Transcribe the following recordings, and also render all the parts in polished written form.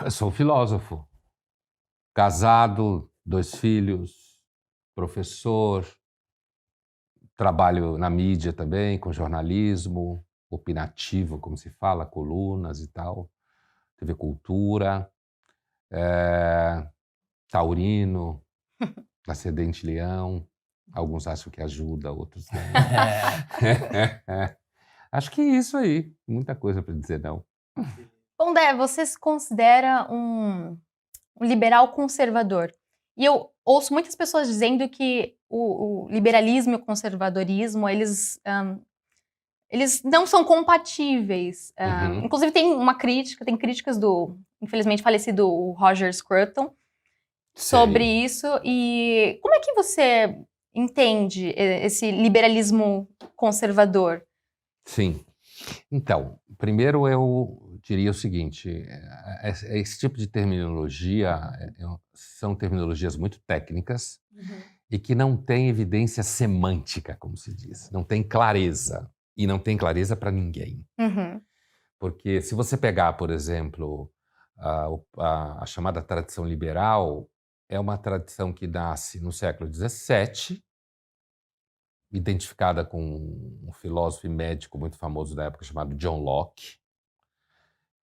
Eu sou filósofo, casado, 2 filhos, professor, trabalho na mídia também, com jornalismo, opinativo, como se fala, colunas e tal, TV Cultura, taurino, ascendente leão, alguns acham que ajuda, outros não. Acho que é isso aí, muita coisa para dizer não. Pondé, você se considera um liberal conservador? E eu ouço muitas pessoas dizendo que o liberalismo e o conservadorismo, eles não são compatíveis. Uhum. Inclusive tem críticas do, infelizmente, falecido Roger Scruton sobre Sei. isso. E como é que você entende esse liberalismo conservador? Sim. Então, primeiro eu diria o seguinte, esse tipo de terminologia são terminologias muito técnicas e que não têm evidência semântica, como se diz, não tem clareza, e não tem clareza para ninguém. Uhum. Porque se você pegar, por exemplo, a chamada tradição liberal, é uma tradição que nasce no século XVII, identificada com um filósofo e médico muito famoso da época chamado John Locke,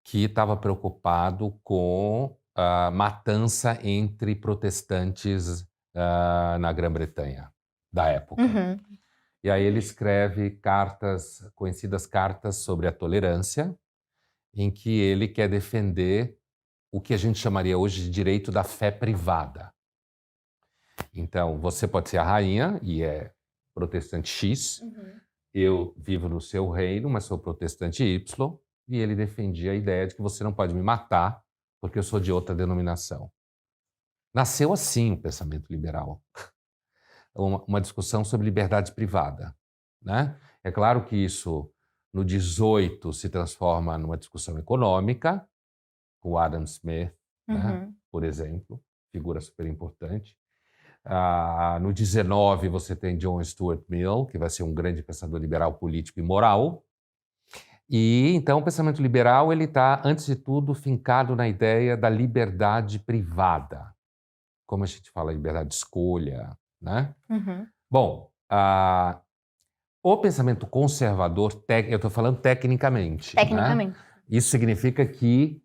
que estava preocupado com a matança entre protestantes na Grã-Bretanha da época. Uhum. E aí ele escreve cartas, conhecidas cartas sobre a tolerância, em que ele quer defender o que a gente chamaria hoje de direito da fé privada. Então, você pode ser a rainha e é protestante X, eu vivo no seu reino, mas sou protestante Y, e ele defendia a ideia de que você não pode me matar porque eu sou de outra denominação. Nasceu assim o pensamento liberal. Uma discussão sobre liberdade privada, né? É claro que isso, no 18, se transforma numa discussão econômica, com Adam Smith, né? Por exemplo, figura super importante. No 19, você tem John Stuart Mill, que vai ser um grande pensador liberal político e moral. E então o pensamento liberal ele está, antes de tudo, fincado na ideia da liberdade privada. Como a gente fala, liberdade de escolha, né? Bom, o pensamento conservador, eu estou falando tecnicamente, né? Tecnicamente. Isso significa que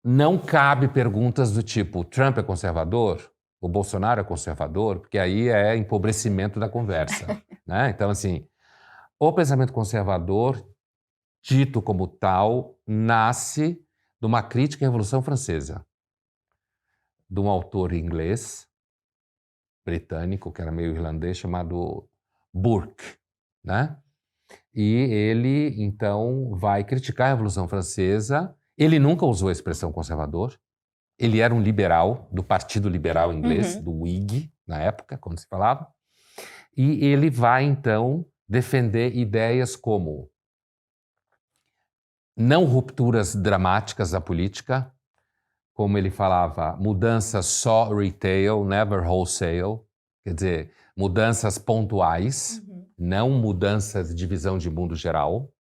não cabe perguntas do tipo, Trump é conservador? O Bolsonaro é conservador? Porque aí é empobrecimento da conversa, né? Então, assim, o pensamento conservador, dito como tal, nasce de uma crítica à Revolução Francesa, de um autor inglês, britânico, que era meio irlandês, chamado Burke, né? E ele, então, vai criticar a Revolução Francesa. Ele nunca usou a expressão conservador. Ele era um liberal, do Partido Liberal Inglês, do Whig, na época, quando se falava. E ele vai, então, defender ideias como não rupturas dramáticas da política, como ele falava, mudanças só retail, never wholesale, quer dizer, mudanças pontuais, não mudanças de visão de mundo geral.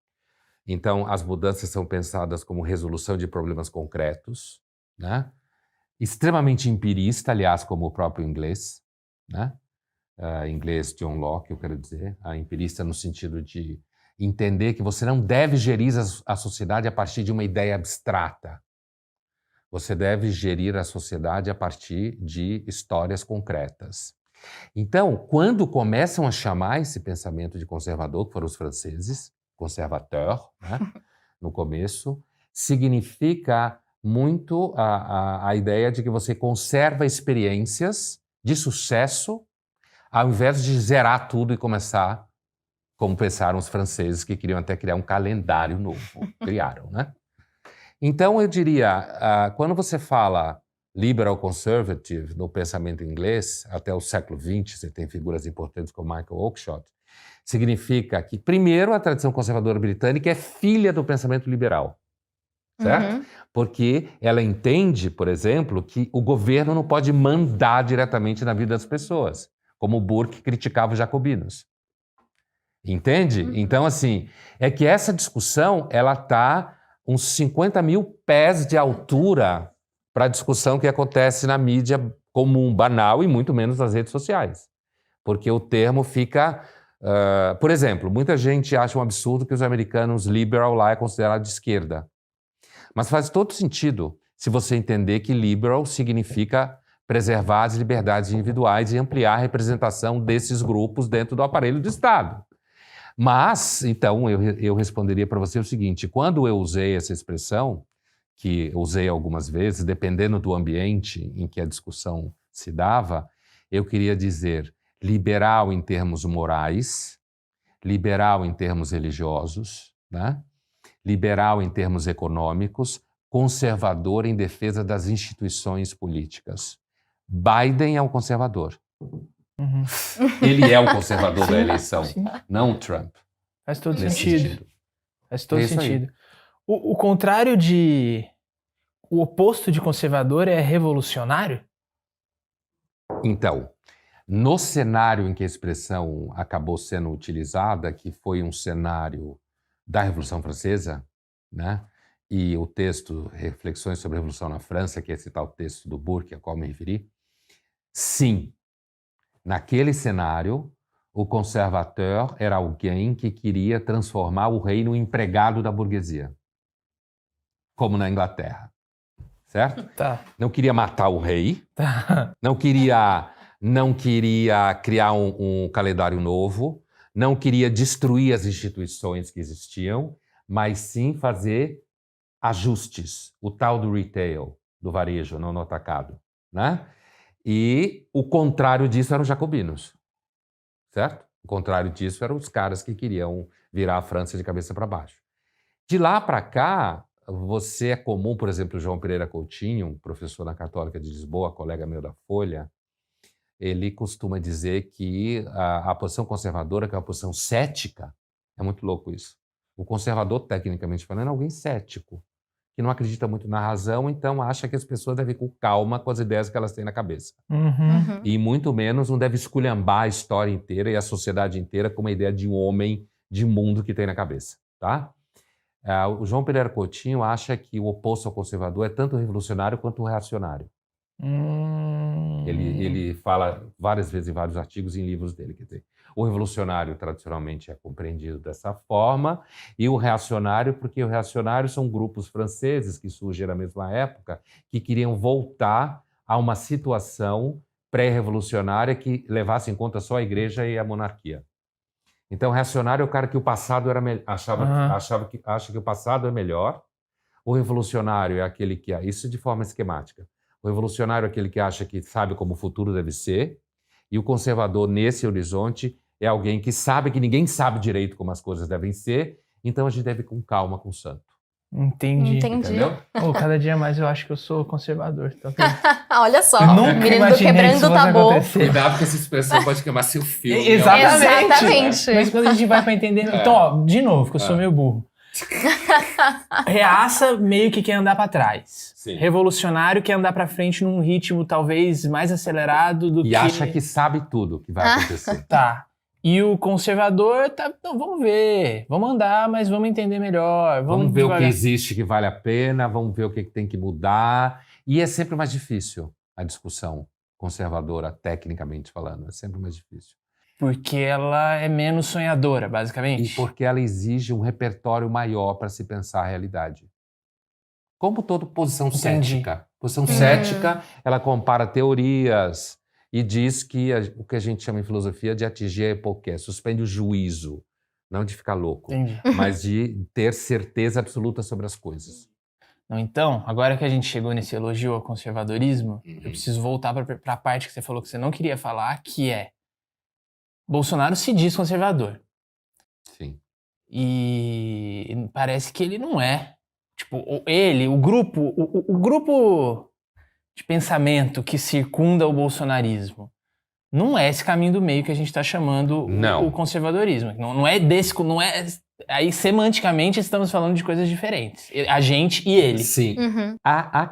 Então, as mudanças são pensadas como resolução de problemas concretos, né? Extremamente empirista, aliás, como o próprio inglês, né? Inglês John Locke, eu quero dizer, empirista no sentido de entender que você não deve gerir a sociedade a partir de uma ideia abstrata. Você deve gerir a sociedade a partir de histórias concretas. Então, quando começam a chamar esse pensamento de conservador, que foram os franceses, conservateur, né, no começo, significa muito a ideia de que você conserva experiências de sucesso ao invés de zerar tudo e começar, como pensaram os franceses, que queriam até criar um calendário novo. Criaram, né? Então, eu diria, quando você fala liberal conservative no pensamento inglês, até o século XX, você tem figuras importantes como Michael Oakeshott, significa que, primeiro, a tradição conservadora britânica é filha do pensamento liberal, certo? Porque ela entende, por exemplo, que o governo não pode mandar diretamente na vida das pessoas, como Burke criticava os jacobinos. Entende? Então, assim, é que essa discussão, ela está uns 50 mil pés de altura para a discussão que acontece na mídia comum, banal, e muito menos nas redes sociais. Porque o termo fica... por exemplo, muita gente acha um absurdo que os americanos liberal lá é considerado de esquerda. Mas faz todo sentido se você entender que liberal significa preservar as liberdades individuais e ampliar a representação desses grupos dentro do aparelho do Estado. Mas, então, eu responderia para você o seguinte: quando eu usei essa expressão, que eu usei algumas vezes, dependendo do ambiente em que a discussão se dava, eu queria dizer liberal em termos morais, liberal em termos religiosos, né? Liberal em termos econômicos, conservador em defesa das instituições políticas. Biden é um conservador. Uhum. Ele é o conservador da eleição, Sim. não o Trump. Faz todo Nesse sentido. Faz todo É isso aí. sentido. O contrário de... O oposto de conservador é revolucionário? Então, no cenário em que a expressão acabou sendo utilizada, que foi um cenário da Revolução Francesa, né? E o texto Reflexões sobre a Revolução na França, que é esse tal texto do Burke, a qual me referi, sim, naquele cenário, o conservateur era alguém que queria transformar o rei no empregado da burguesia, como na Inglaterra, certo? Tá. Não queria matar o rei, Tá. não queria criar um calendário novo, não queria destruir as instituições que existiam, mas sim fazer ajustes, o tal do retail, do varejo, não no atacado, né? E o contrário disso eram os jacobinos, certo? O contrário disso eram os caras que queriam virar a França de cabeça para baixo. De lá para cá, você é comum, por exemplo, o João Pereira Coutinho, um professor na Católica de Lisboa, colega meu da Folha, ele costuma dizer que a posição conservadora, que é uma posição cética, é muito louco isso. O conservador, tecnicamente falando, é alguém cético, que não acredita muito na razão, então acha que as pessoas devem ir com calma com as ideias que elas têm na cabeça. Uhum. E muito menos não deve esculhambar a história inteira e a sociedade inteira com uma ideia de um homem, de mundo que tem na cabeça, tá? O João Pereira Coutinho acha que o oposto ao conservador é tanto revolucionário quanto reacionário. Ele fala várias vezes em vários artigos e em livros dele. Quer dizer, o revolucionário tradicionalmente é compreendido dessa forma, e o reacionário, porque o reacionário são grupos franceses que surgem na mesma época, que queriam voltar a uma situação pré-revolucionária que levasse em conta só a igreja e a monarquia. Então, o reacionário é o cara que o passado era acha que o passado é melhor. O revolucionário é aquele que... Isso de forma esquemática. O revolucionário é aquele que acha que sabe como o futuro deve ser, e o conservador, nesse horizonte, é alguém que sabe que ninguém sabe direito como as coisas devem ser, então a gente deve ir com calma com o santo. Entendi. Entendeu? Cada dia mais eu acho que eu sou conservador. Então, Olha só, nunca menino do imaginei que quebrando isso o fosse tabu. acontecer. Cuidado que essa expressão pode queimar seu filme. Exatamente. Mas quando a gente vai pra entender... Então, ó, de novo, que eu sou meio burro. Reaça meio que quer andar pra trás. Sim. Revolucionário quer andar pra frente num ritmo talvez mais acelerado do que... E acha que sabe tudo que vai acontecer. Tá. E o conservador tá... Não, vamos ver. Vamos andar, mas vamos entender melhor. Vamos ver devagar. o que existe que vale a pena, vamos ver o que tem que mudar. E é sempre mais difícil a discussão conservadora, tecnicamente falando. É sempre mais difícil. Porque ela é menos sonhadora, basicamente. E porque ela exige um repertório maior para se pensar a realidade. Como toda posição cética. Posição cética, ela compara teorias e diz que o que a gente chama em filosofia de atingir a hipoqué, suspende o juízo, não de ficar louco, Entendi. mas de ter certeza absoluta sobre as coisas. Não, então, agora que a gente chegou nesse elogio ao conservadorismo, eu preciso voltar para a parte que você falou que você não queria falar, que é Bolsonaro se diz conservador. Sim. E parece que ele não é. Tipo, o grupo de pensamento que circunda o bolsonarismo não é esse caminho do meio que a gente está chamando o conservadorismo. Não é desse... Não é, aí, semanticamente, estamos falando de coisas diferentes. A gente e ele. Sim. A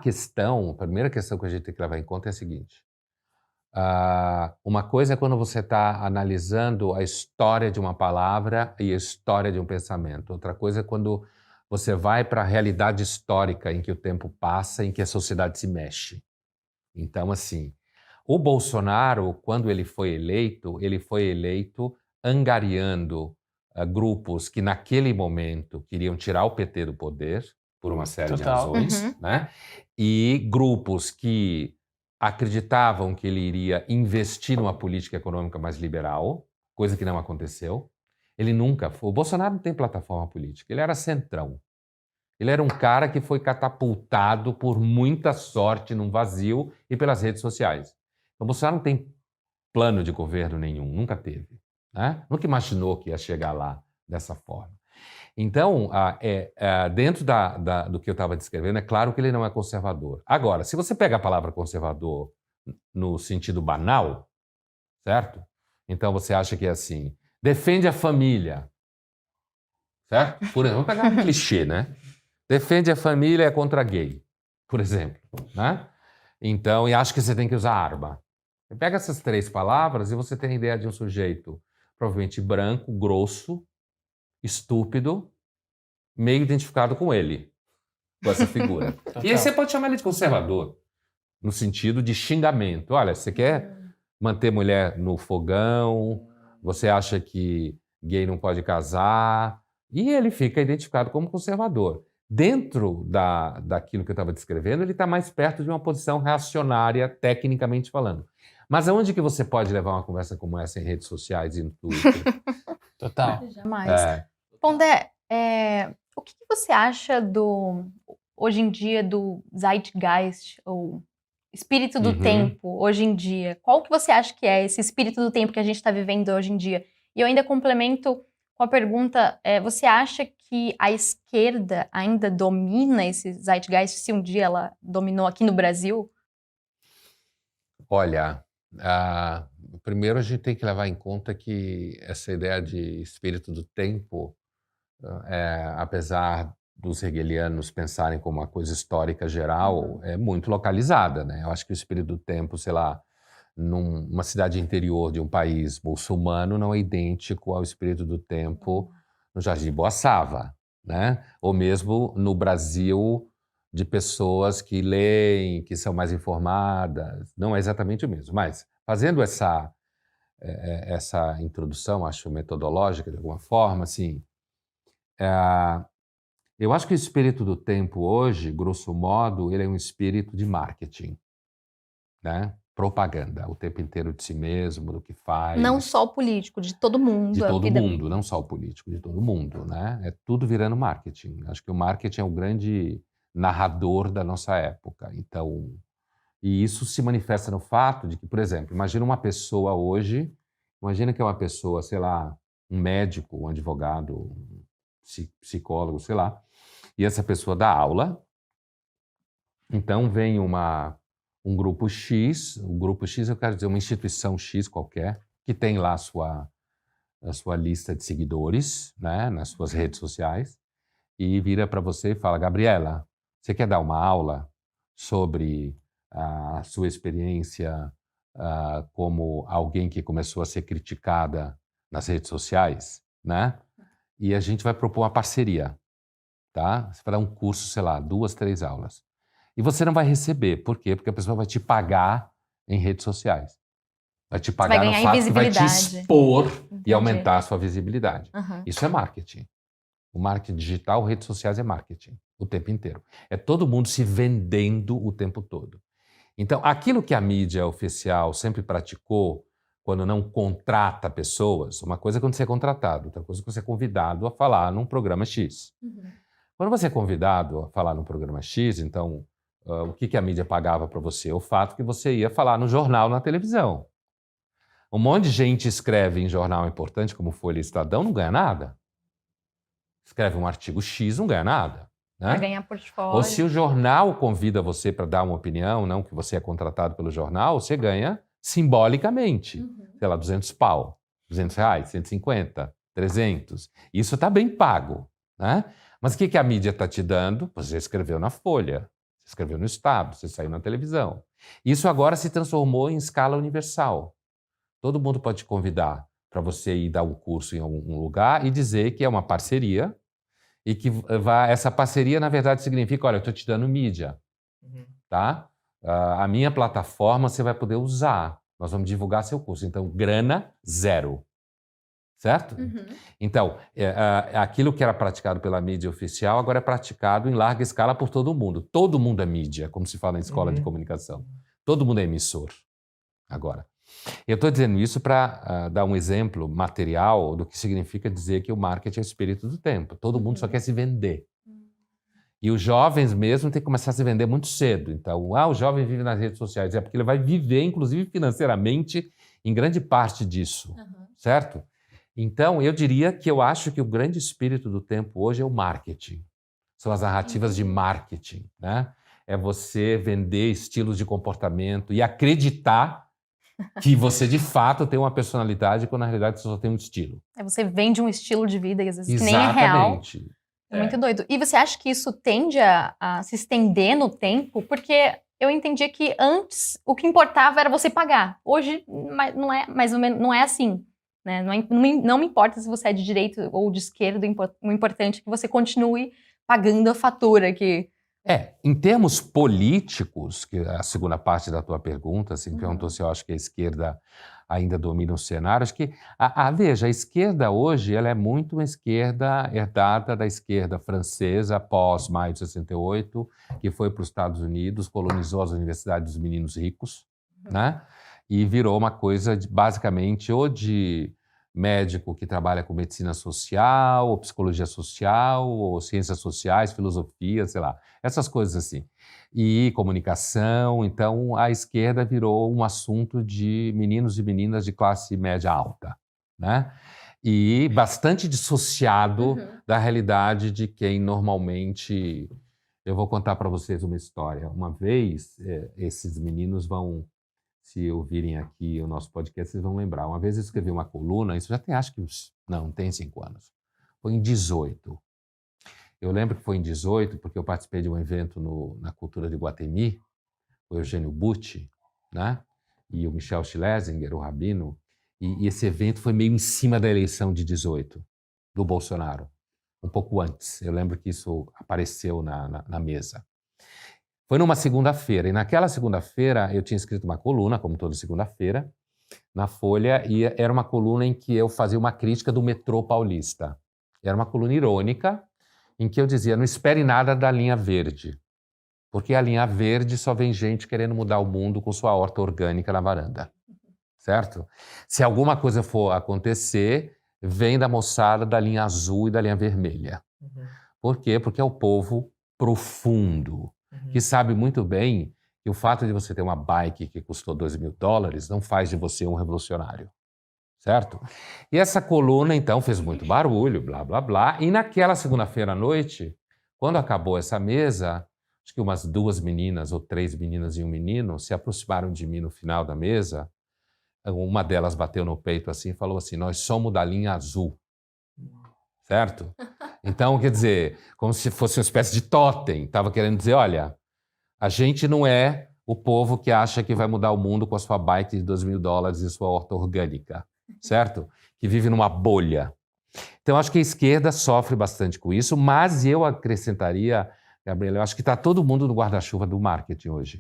primeira questão que a gente tem que levar em conta é a seguinte. Uma coisa é quando você está analisando a história de uma palavra e a história de um pensamento. Outra coisa é quando você vai para a realidade histórica em que o tempo passa, em que a sociedade se mexe. Então, assim, o Bolsonaro, quando ele foi eleito angariando grupos que naquele momento queriam tirar o PT do poder, por uma série de Total. razões, né? E grupos que acreditavam que ele iria investir numa política econômica mais liberal, coisa que não aconteceu. Ele nunca foi. O Bolsonaro não tem plataforma política, ele era centrão. Ele era um cara que foi catapultado por muita sorte num vazio e pelas redes sociais. O Bolsonaro não tem plano de governo nenhum, nunca teve. Né? Nunca imaginou que ia chegar lá dessa forma. Então, dentro do que eu estava descrevendo, é claro que ele não é conservador. Agora, se você pega a palavra conservador no sentido banal, certo? Então você acha que é assim, defende a família, certo? Por exemplo, vamos pegar um clichê, né? Defende a família é contra gay, por exemplo, né? Então, e acha que você tem que usar arma. Você pega essas 3 palavras e você tem a ideia de um sujeito provavelmente branco, grosso, estúpido, meio identificado com ele, com essa figura. E aí você pode chamar ele de conservador, no sentido de xingamento. Olha, você quer manter mulher no fogão, você acha que gay não pode casar, e ele fica identificado como conservador. Dentro daquilo que eu estava descrevendo, ele está mais perto de uma posição reacionária, tecnicamente falando. Mas aonde que você pode levar uma conversa como essa em redes sociais e no Twitter? Total. Jamais. Pondé, o que você acha hoje em dia do zeitgeist, ou espírito do tempo, hoje em dia? Qual que você acha que é esse espírito do tempo que a gente está vivendo hoje em dia? E eu ainda complemento com a pergunta, você acha que a esquerda ainda domina esse zeitgeist, se um dia ela dominou aqui no Brasil? Olha, primeiro a gente tem que levar em conta que essa ideia de espírito do tempo, apesar dos hegelianos pensarem como uma coisa histórica geral, é muito localizada, né? Eu acho que o espírito do tempo, sei lá, numa cidade interior de um país muçulmano não é idêntico ao espírito do tempo no Jardim Boa Sava, né? Ou mesmo no Brasil de pessoas que leem, que são mais informadas, não é exatamente o mesmo. Mas fazendo essa introdução, acho metodológica de alguma forma, assim, eu acho que o espírito do tempo hoje, grosso modo, ele é um espírito de marketing, né? Propaganda, o tempo inteiro de si mesmo, do que faz. Não só o político, de todo mundo. De todo mundo, não só o político, de todo mundo, né? É tudo virando marketing. Acho que o marketing é o grande narrador da nossa época. Então, e isso se manifesta no fato de que, por exemplo, imagina uma pessoa hoje, imagina que é uma pessoa, sei lá, um médico, um advogado, um psicólogo, sei lá, e essa pessoa dá aula, então vem um grupo X, o grupo X eu quero dizer uma instituição X qualquer, que tem lá a sua lista de seguidores, né, nas suas redes sociais, e vira para você e fala, Gabriela, você quer dar uma aula sobre a sua experiência como alguém que começou a ser criticada nas redes sociais, né? E a gente vai propor uma parceria, tá? Você vai dar um curso, sei lá, 2, 3 aulas. E você não vai receber. Por quê? Porque a pessoa vai te pagar em redes sociais. Vai te pagar no fato que vai te expor e aumentar a sua visibilidade. Isso é marketing. O marketing digital, redes sociais é marketing o tempo inteiro. É todo mundo se vendendo o tempo todo. Então, aquilo que a mídia oficial sempre praticou, quando não contrata pessoas, uma coisa é quando você é contratado, outra coisa é quando você é convidado a falar num programa X. Quando você é convidado a falar num programa X, então, o que a mídia pagava para você? O fato que você ia falar no jornal, na televisão. Um monte de gente escreve em jornal importante, como Folha e Estadão, não ganha nada. Escreve um artigo X, não ganha nada. Né? Para ganhar portfólio. Ou se o jornal convida você para dar uma opinião, não que você é contratado pelo jornal, você ganha simbolicamente. Sei lá, 200 pau, 200 reais, 150, 300. Isso está bem pago. Né? Mas o que a mídia está te dando? Você escreveu na Folha, você escreveu no Estado, você saiu na televisão. Isso agora se transformou em escala universal. Todo mundo pode te convidar para você ir dar um curso em algum lugar e dizer que é uma parceria e que essa parceria, na verdade, significa, olha, eu estou te dando mídia, tá? A minha plataforma você vai poder usar, nós vamos divulgar seu curso. Então, grana, zero. Certo? Então, aquilo que era praticado pela mídia oficial agora é praticado em larga escala por todo mundo. Todo mundo é mídia, como se fala em escola de comunicação. Todo mundo é emissor agora. Eu estou dizendo isso para dar um exemplo material do que significa dizer que o marketing é o espírito do tempo. Todo mundo só quer se vender. E os jovens mesmo têm que começar a se vender muito cedo. Então, o jovem vive nas redes sociais. É porque ele vai viver, inclusive financeiramente, em grande parte disso. Certo? Então, eu diria que eu acho que o grande espírito do tempo hoje é o marketing. São as narrativas de marketing, né? É você vender estilos de comportamento e acreditar que você, de fato, tem uma personalidade quando, na realidade, você só tem um estilo. Você vende um estilo de vida e, às vezes, que nem é real. Exatamente. É muito doido. E você acha que isso tende a se estender no tempo? Porque eu entendia que antes o que importava era você pagar. Hoje não é mais ou menos, não é assim. Né? Não me importa se você é de direita ou de esquerda, o importante é que você continue pagando a fatura. Em termos políticos, que é a segunda parte da tua pergunta, assim, perguntou se eu acho que a esquerda ainda domina o cenário. Acho que, veja, a esquerda hoje ela é muito uma esquerda herdada da esquerda francesa após maio de 68, que foi para os Estados Unidos, colonizou as universidades dos meninos ricos, né? E virou uma coisa basicamente ou de médico que trabalha com medicina social, ou psicologia social, ou ciências sociais, filosofia, sei lá, essas coisas assim. E comunicação, então a esquerda virou um assunto de meninos e meninas de classe média alta, né? E bastante dissociado da realidade de quem normalmente... Eu vou contar para vocês uma história. Uma vez, esses meninos vão... Se ouvirem aqui o nosso podcast, vocês vão lembrar. Uma vez eu escrevi uma coluna, isso já tem, acho que não tem 5 anos. Foi em 18. Eu lembro que foi em 18, porque eu participei de um evento na Cultura de Iguatemi, o Eugênio Butti, né? E o Michel Schlesinger, o rabino, e esse evento foi meio em cima da eleição de 18, do Bolsonaro, um pouco antes. Eu lembro que isso apareceu na mesa. Foi numa segunda-feira, e naquela segunda-feira eu tinha escrito uma coluna, como toda segunda-feira, na Folha, e era uma coluna em que eu fazia uma crítica do metrô paulista. Era uma coluna irônica, em que eu dizia, não espere nada da linha verde, porque a linha verde só vem gente querendo mudar o mundo com sua horta orgânica na varanda, certo? Se alguma coisa for acontecer, vem da moçada da linha azul e da linha vermelha. Por quê? Porque é o povo profundo, que sabe muito bem que o fato de você ter uma bike que custou $12.000 não faz de você um revolucionário, certo? E essa coluna, então, fez muito barulho, blá, blá, blá. E naquela segunda-feira à noite, quando acabou essa mesa, acho que umas 2 meninas ou 3 meninas e um menino se aproximaram de mim no final da mesa. Uma delas bateu no peito assim e falou assim, nós somos da linha azul, certo? Então, quer dizer, como se fosse uma espécie de totem. Estava querendo dizer, olha, a gente não é o povo que acha que vai mudar o mundo com a sua bike de $12.000 e sua horta orgânica, certo? Que vive numa bolha. Então, acho que a esquerda sofre bastante com isso, mas eu acrescentaria, Gabriela, eu acho que está todo mundo no guarda-chuva do marketing hoje,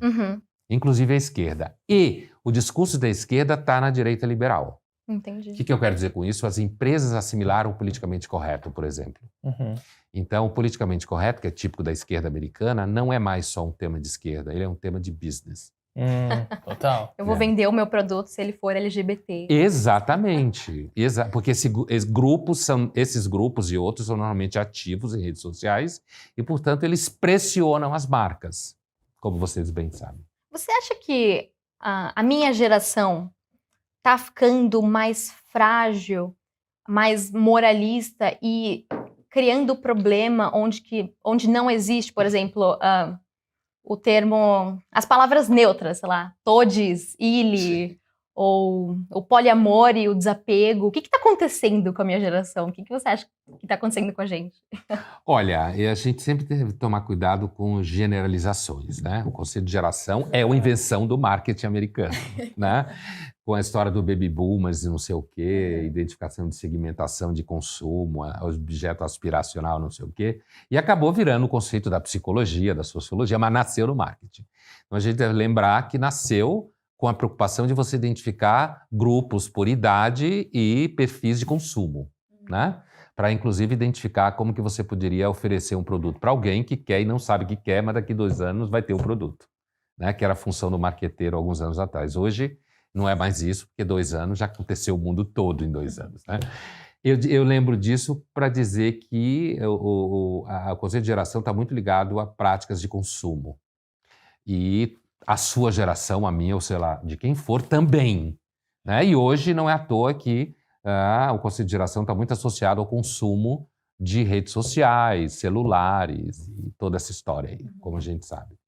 inclusive a esquerda. E o discurso da esquerda está na direita liberal. Entendi. O que eu quero dizer com isso? As empresas assimilaram o politicamente correto, por exemplo. Então, o politicamente correto, que é típico da esquerda americana, não é mais só um tema de esquerda, ele é um tema de business. Total. Eu vou vender o meu produto se ele for LGBT. Exatamente. Porque esses grupos e outros são normalmente ativos em redes sociais e, portanto, eles pressionam as marcas, como vocês bem sabem. Você acha que a minha geração está ficando mais frágil, mais moralista e criando problema onde não existe, por exemplo, o termo, as palavras neutras, sei lá, todes, ili, ou o poliamor e o desapego. O que está acontecendo com a minha geração? O que você acha que está acontecendo com a gente? Olha, a gente sempre deve tomar cuidado com generalizações, né? O conceito de geração é uma invenção do marketing americano, né? com a história do baby boomers e não sei o quê, identificação de segmentação de consumo, objeto aspiracional, não sei o quê, e acabou virando o conceito da psicologia, da sociologia, mas nasceu no marketing. Então a gente deve lembrar que nasceu com a preocupação de você identificar grupos por idade e perfis de consumo, né? Para, inclusive, identificar como que você poderia oferecer um produto para alguém que quer e não sabe o que quer, mas daqui 2 anos vai ter o produto, né? Que era a função do marqueteiro alguns anos atrás. Hoje não é mais isso, porque 2 anos já aconteceu o mundo todo em 2 anos, né? Eu lembro disso para dizer que o conceito de geração está muito ligado a práticas de consumo. E a sua geração, a minha, ou sei lá, de quem for, também, né? E hoje não é à toa que o conceito de geração está muito associado ao consumo de redes sociais, celulares e toda essa história aí, como a gente sabe.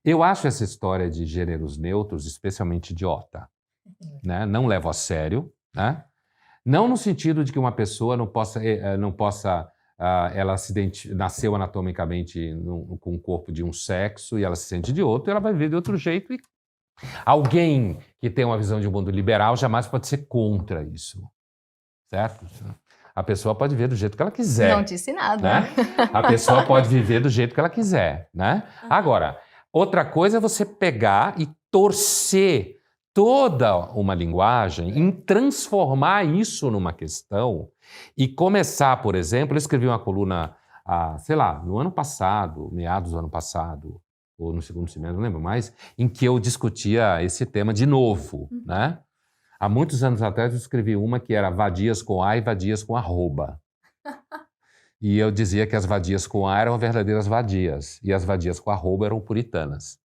Eu acho essa história de gêneros neutros especialmente idiota, né? Não levo a sério, né? Não no sentido de que uma pessoa não possa ela nasceu anatomicamente com o corpo de um sexo e ela se sente de outro, e ela vai viver de outro jeito. E alguém que tem uma visão de um mundo liberal jamais pode ser contra isso, certo? A pessoa pode viver do jeito que ela quiser. Não disse nada. Né? A pessoa pode viver do jeito que ela quiser, né? Agora, outra coisa é você pegar e torcer toda uma linguagem em transformar isso numa questão e começar, por exemplo, eu escrevi uma coluna, sei lá, no ano passado, meados do ano passado, ou no segundo semestre, não lembro mais, em que eu discutia esse tema de novo, né? Há muitos anos atrás eu escrevi uma que era vadias com A e vadias com arroba. E eu dizia que as vadias com A eram verdadeiras vadias, e as vadias com arroba eram puritanas,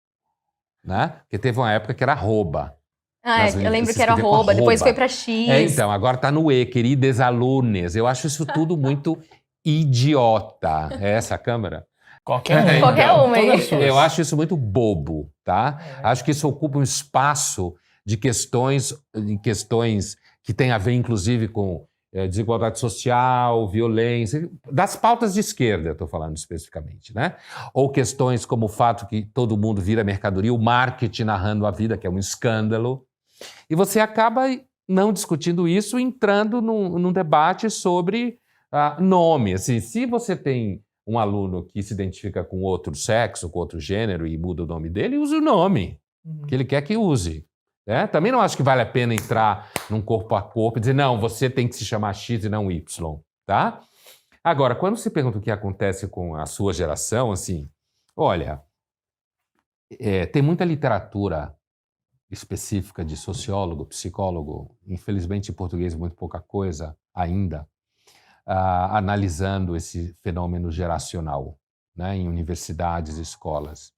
né? Porque teve uma época que era arroba. Eu lembro que era arroba, depois foi para X. Então, agora está no E, queridos alunos. Eu acho isso tudo muito idiota. É essa a câmera? Qualquer uma. Qualquer uma, hein? Eu acho isso muito bobo, tá? Acho que isso ocupa um espaço de questões que tem a ver, inclusive, com desigualdade social, violência, das pautas de esquerda, eu estou falando especificamente, né? Ou questões como o fato que todo mundo vira mercadoria, o marketing narrando a vida, que é um escândalo. E você acaba não discutindo isso, entrando num debate sobre nome. Assim, se você tem um aluno que se identifica com outro sexo, com outro gênero e muda o nome dele, use o nome que ele quer que use. Né? Também não acho que vale a pena entrar num corpo a corpo e dizer, não, você tem que se chamar X e não Y. Tá? Agora, quando se pergunta o que acontece com a sua geração, assim, olha, tem muita literatura específica de sociólogo, psicólogo, infelizmente em português muito pouca coisa ainda, analisando esse fenômeno geracional, né, em universidades e escolas.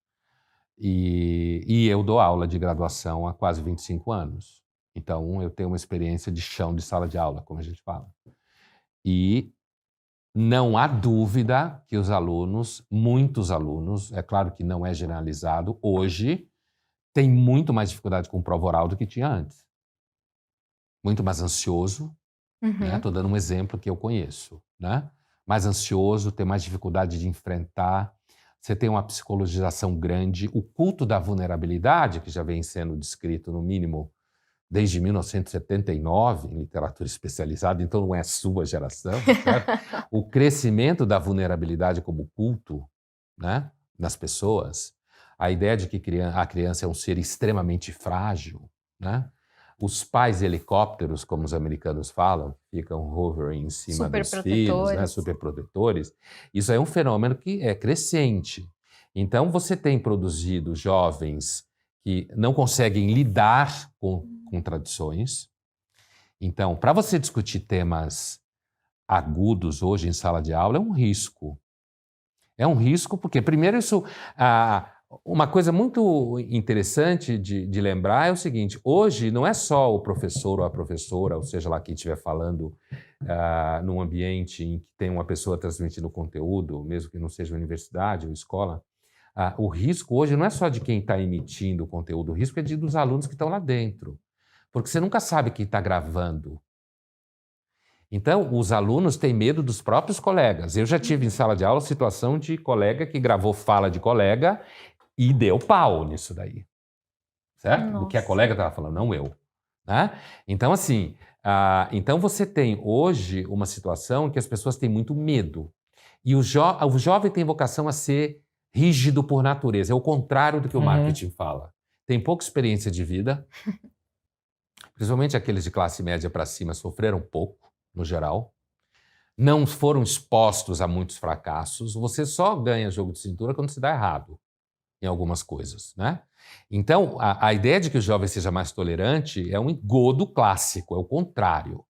E eu dou aula de graduação há quase 25 anos. Então, eu tenho uma experiência de chão de sala de aula, como a gente fala. E não há dúvida que os alunos, muitos alunos, é claro que não é generalizado, hoje têm muito mais dificuldade com prova oral do que tinha antes. Muito mais ansioso. Estou dando um exemplo que eu conheço, né? Mais ansioso, tem mais dificuldade de enfrentar, você tem uma psicologização grande, o culto da vulnerabilidade, que já vem sendo descrito, no mínimo, desde 1979, em literatura especializada, então não é a sua geração, certo? O crescimento da vulnerabilidade como culto, né, nas pessoas, a ideia de que a criança é um ser extremamente frágil, né? Os pais helicópteros, como os americanos falam, ficam hovering em cima dos filhos, né, superprotetores. Isso é um fenômeno que é crescente. Então, você tem produzido jovens que não conseguem lidar com contradições. Então, para você discutir temas agudos hoje em sala de aula, é um risco. É um risco porque, primeiro, isso... uma coisa muito interessante de lembrar é o seguinte, hoje não é só o professor ou a professora, ou seja lá quem estiver falando num ambiente em que tem uma pessoa transmitindo conteúdo, mesmo que não seja universidade ou escola, o risco hoje não é só de quem está emitindo o conteúdo, o risco é dos alunos que estão lá dentro, porque você nunca sabe quem está gravando. Então, os alunos têm medo dos próprios colegas. Eu já tive em sala de aula situação de colega que gravou fala de colega e deu pau nisso daí, certo? Do que a colega estava falando, não eu. né? Então, assim, então você tem hoje uma situação em que as pessoas têm muito medo. E o jovem tem vocação a ser rígido por natureza. É o contrário do que o marketing fala. Tem pouca experiência de vida, principalmente aqueles de classe média para cima sofreram pouco, no geral. Não foram expostos a muitos fracassos. Você só ganha jogo de cintura quando se dá errado em algumas coisas, né? Então, a ideia de que o jovem seja mais tolerante é um engodo clássico, é o contrário.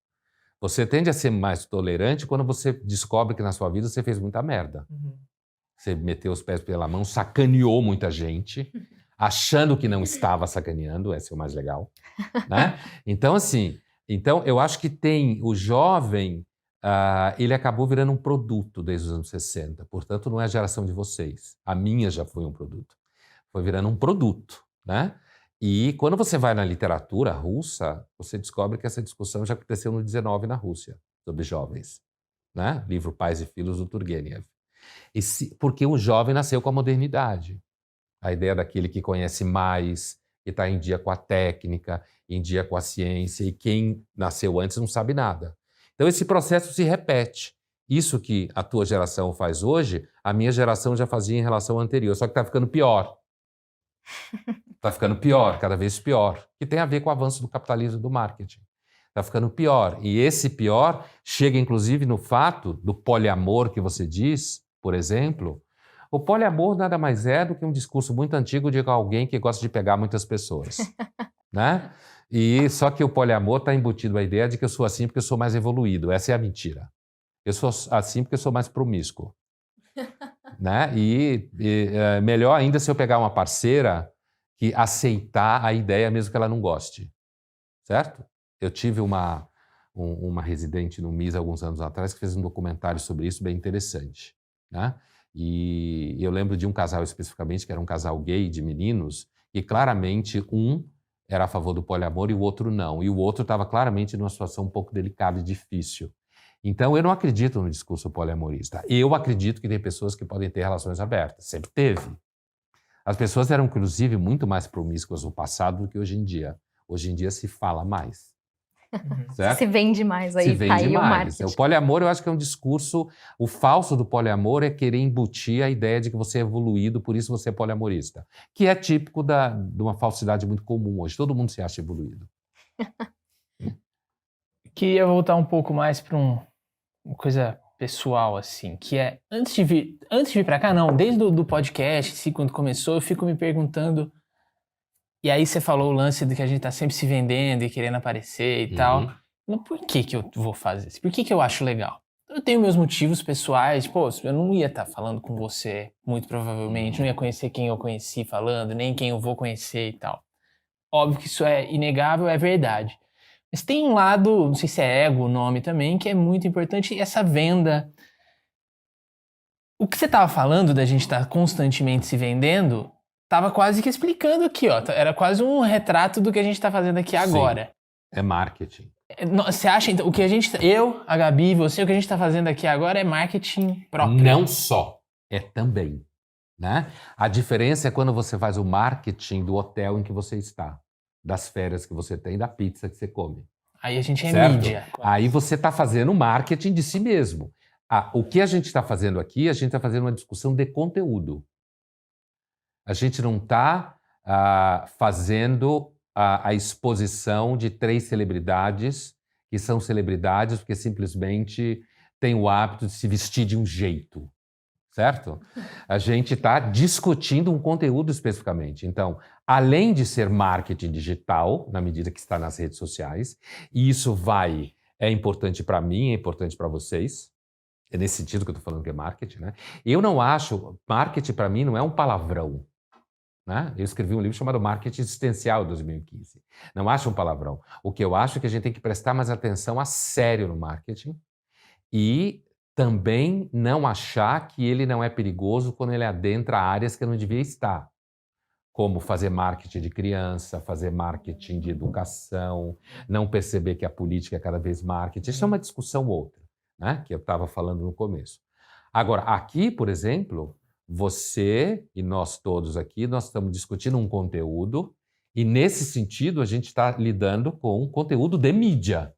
Você tende a ser mais tolerante quando você descobre que na sua vida você fez muita merda. Você meteu os pés pela mão, sacaneou muita gente, achando que não estava sacaneando, esse é o mais legal, né? Então, assim, eu acho que tem o jovem, ele acabou virando um produto desde os anos 60, portanto não é a geração de vocês. A minha já foi um produto. Foi virando um produto, né? E quando você vai na literatura russa, você descobre que essa discussão já aconteceu no 19 na Rússia, sobre jovens, né? Livro Pais e Filhos do Turgenev. Porque o jovem nasceu com a modernidade. A ideia daquele que conhece mais, que está em dia com a técnica, em dia com a ciência, e quem nasceu antes não sabe nada. Então esse processo se repete. Isso que a tua geração faz hoje, a minha geração já fazia em relação à anterior, só que está ficando pior. Está ficando pior, cada vez pior, que tem a ver com o avanço do capitalismo e do marketing. Está ficando pior. E esse pior chega, inclusive, no fato do poliamor que você diz, por exemplo. O poliamor nada mais é do que um discurso muito antigo de alguém que gosta de pegar muitas pessoas, né? E só que o poliamor está embutido a ideia de que eu sou assim porque eu sou mais evoluído. Essa é a mentira. Eu sou assim porque eu sou mais promíscuo, né? Melhor ainda se eu pegar uma parceira que aceitar a ideia mesmo que ela não goste, certo? Eu tive uma residente no MIS alguns anos atrás que fez um documentário sobre isso bem interessante, né? E eu lembro de um casal especificamente, que era um casal gay de meninos, e claramente um era a favor do poliamor e o outro não. E o outro estava claramente numa situação um pouco delicada e difícil. Então, eu não acredito no discurso poliamorista. Eu acredito que tem pessoas que podem ter relações abertas. Sempre teve. As pessoas eram, inclusive, muito mais promíscuas no passado do que hoje em dia. Hoje em dia se fala mais. Certo? Se vende mais, aí se vende tá aí mais. o marketing. O poliamor, eu acho que é um discurso... O falso do poliamor é querer embutir a ideia de que você é evoluído, por isso você é poliamorista. Que é típico de uma falsidade muito comum hoje. Todo mundo se acha evoluído. Queria voltar um pouco mais para uma coisa pessoal, assim, que é, antes de vir para cá, não, desde do podcast, assim, quando começou, eu fico me perguntando, e aí você falou o lance de que a gente tá sempre se vendendo e querendo aparecer e tal, mas por que eu vou fazer isso? Por que eu acho legal? Eu tenho meus motivos pessoais, pô, eu não ia estar falando com você, muito provavelmente, não ia conhecer quem eu conheci falando, nem quem eu vou conhecer e tal. Óbvio que isso é inegável, é verdade. Mas tem um lado, não sei se é ego o nome também, que é muito importante, essa venda. O que você estava falando da gente estar constantemente se vendendo, estava quase que explicando aqui, ó. Era quase um retrato do que a gente está fazendo aqui agora. Sim, é marketing. Você acha, então, o que a gente... Eu, a Gabi, você, o que a gente está fazendo aqui agora é marketing próprio? Não só, é também, né? A diferença é quando você faz o marketing do hotel em que você está, das férias que você tem, da pizza que você come. Aí a gente é certo? mídia. Aí você está fazendo marketing de si mesmo. O que a gente está fazendo aqui, a gente está fazendo uma discussão de conteúdo. A gente não está fazendo a exposição de 3 celebridades que são celebridades porque simplesmente têm o hábito de se vestir de um jeito, certo? A gente está discutindo um conteúdo especificamente. Então, além de ser marketing digital, na medida que está nas redes sociais, e isso é importante para mim, é importante para vocês, é nesse sentido que eu estou falando que é marketing, né? Eu não acho, marketing para mim não é um palavrão, né? Eu escrevi um livro chamado Marketing Existencial, em 2015. Não acho um palavrão. O que eu acho é que a gente tem que prestar mais atenção a sério no marketing e também não achar que ele não é perigoso quando ele adentra áreas que não devia estar, como fazer marketing de criança, fazer marketing de educação, não perceber que a política é cada vez marketing. Isso é uma discussão outra, né? Que eu estava falando no começo. Agora, aqui, por exemplo, você e nós todos aqui, nós estamos discutindo um conteúdo E nesse sentido, a gente está lidando com conteúdo de mídia.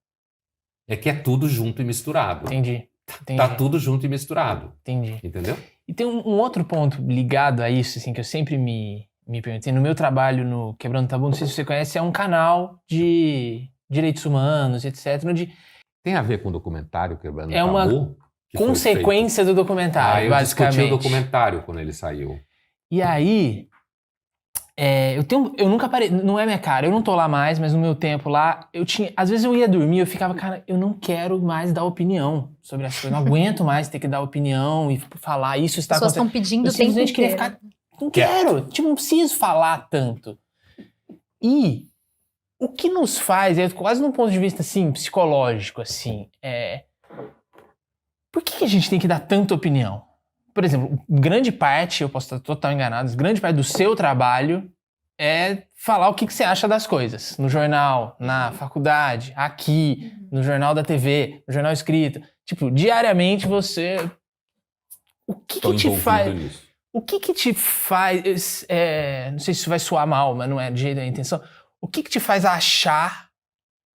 É que é tudo junto e misturado. Entendi. Tá tudo junto e misturado. Entendi. Entendeu? E tem um outro ponto ligado a isso, assim, que eu sempre me perguntei. No meu trabalho no Quebrando Tabu, não sei se você conhece, é um canal de direitos humanos, etc. Onde Tem a ver com o documentário Quebrando é uma Tabu? Que foi consequência do feito. documentário, eu basicamente. discuti o documentário quando ele saiu. E aí, eu nunca parei, não é minha cara, eu não tô lá mais, mas no meu tempo lá, às vezes eu ia dormir, eu ficava, cara, eu não quero mais dar opinião sobre as coisas, não aguento mais ter que dar opinião e falar, isso está As pessoas acontecendo. estão pedindo Eu o tempo simplesmente queria inteiro. ficar, não quero, tipo, não preciso falar tanto. E o que nos faz, quase num ponto de vista, assim, psicológico, assim, por que a gente tem que dar tanta opinião? Por exemplo, grande parte, eu posso estar total enganado, grande parte do seu trabalho é falar o que você acha das coisas. No jornal, na faculdade, aqui, no jornal da TV, no jornal escrito. Tipo, diariamente você... O que te faz... Nisso. O que te faz... não sei se isso vai soar mal, mas não é de jeito da intenção. O que te faz achar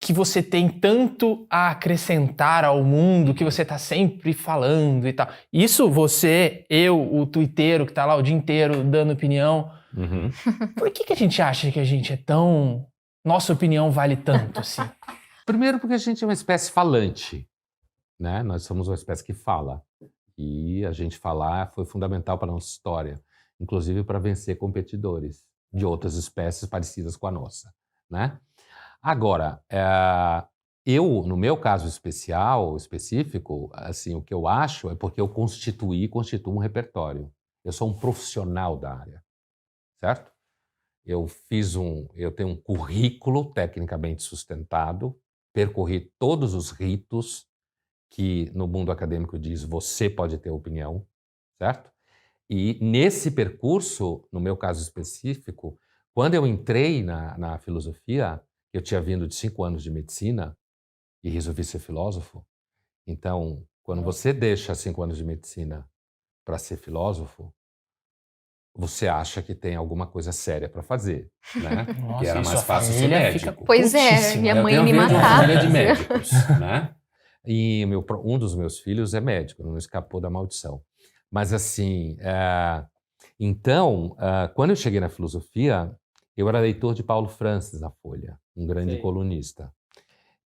que você tem tanto a acrescentar ao mundo, que você tá sempre falando e tal? Isso você, eu, o tuiteiro que tá lá o dia inteiro dando opinião... Uhum. Por que a gente acha que a gente é tão... Nossa opinião vale tanto, assim? Primeiro porque a gente é uma espécie falante, né? Nós somos uma espécie que fala. E a gente falar foi fundamental para a nossa história, inclusive para vencer competidores de outras espécies parecidas com a nossa, né? Agora, no meu caso específico, assim, o que eu acho é porque eu constituo um repertório. Eu sou um profissional da área, certo? Eu tenho um currículo tecnicamente sustentado, percorri todos os ritos que no mundo acadêmico diz você pode ter opinião, certo? E nesse percurso, no meu caso específico, quando eu entrei na filosofia, eu tinha vindo de 5 anos de medicina e resolvi ser filósofo. Então, quando você deixa 5 anos de medicina para ser filósofo, você acha que tem alguma coisa séria para fazer, né? Nossa, que era e mais sua fácil ser família médico. fica Pois é, putíssima. minha Eu mãe tenho me vindo de uma matava. família de médicos, né? E um dos meus filhos é médico, não escapou da maldição. Mas assim, então, quando eu cheguei na filosofia, eu era leitor de Paulo Francis na Folha, um grande colunista.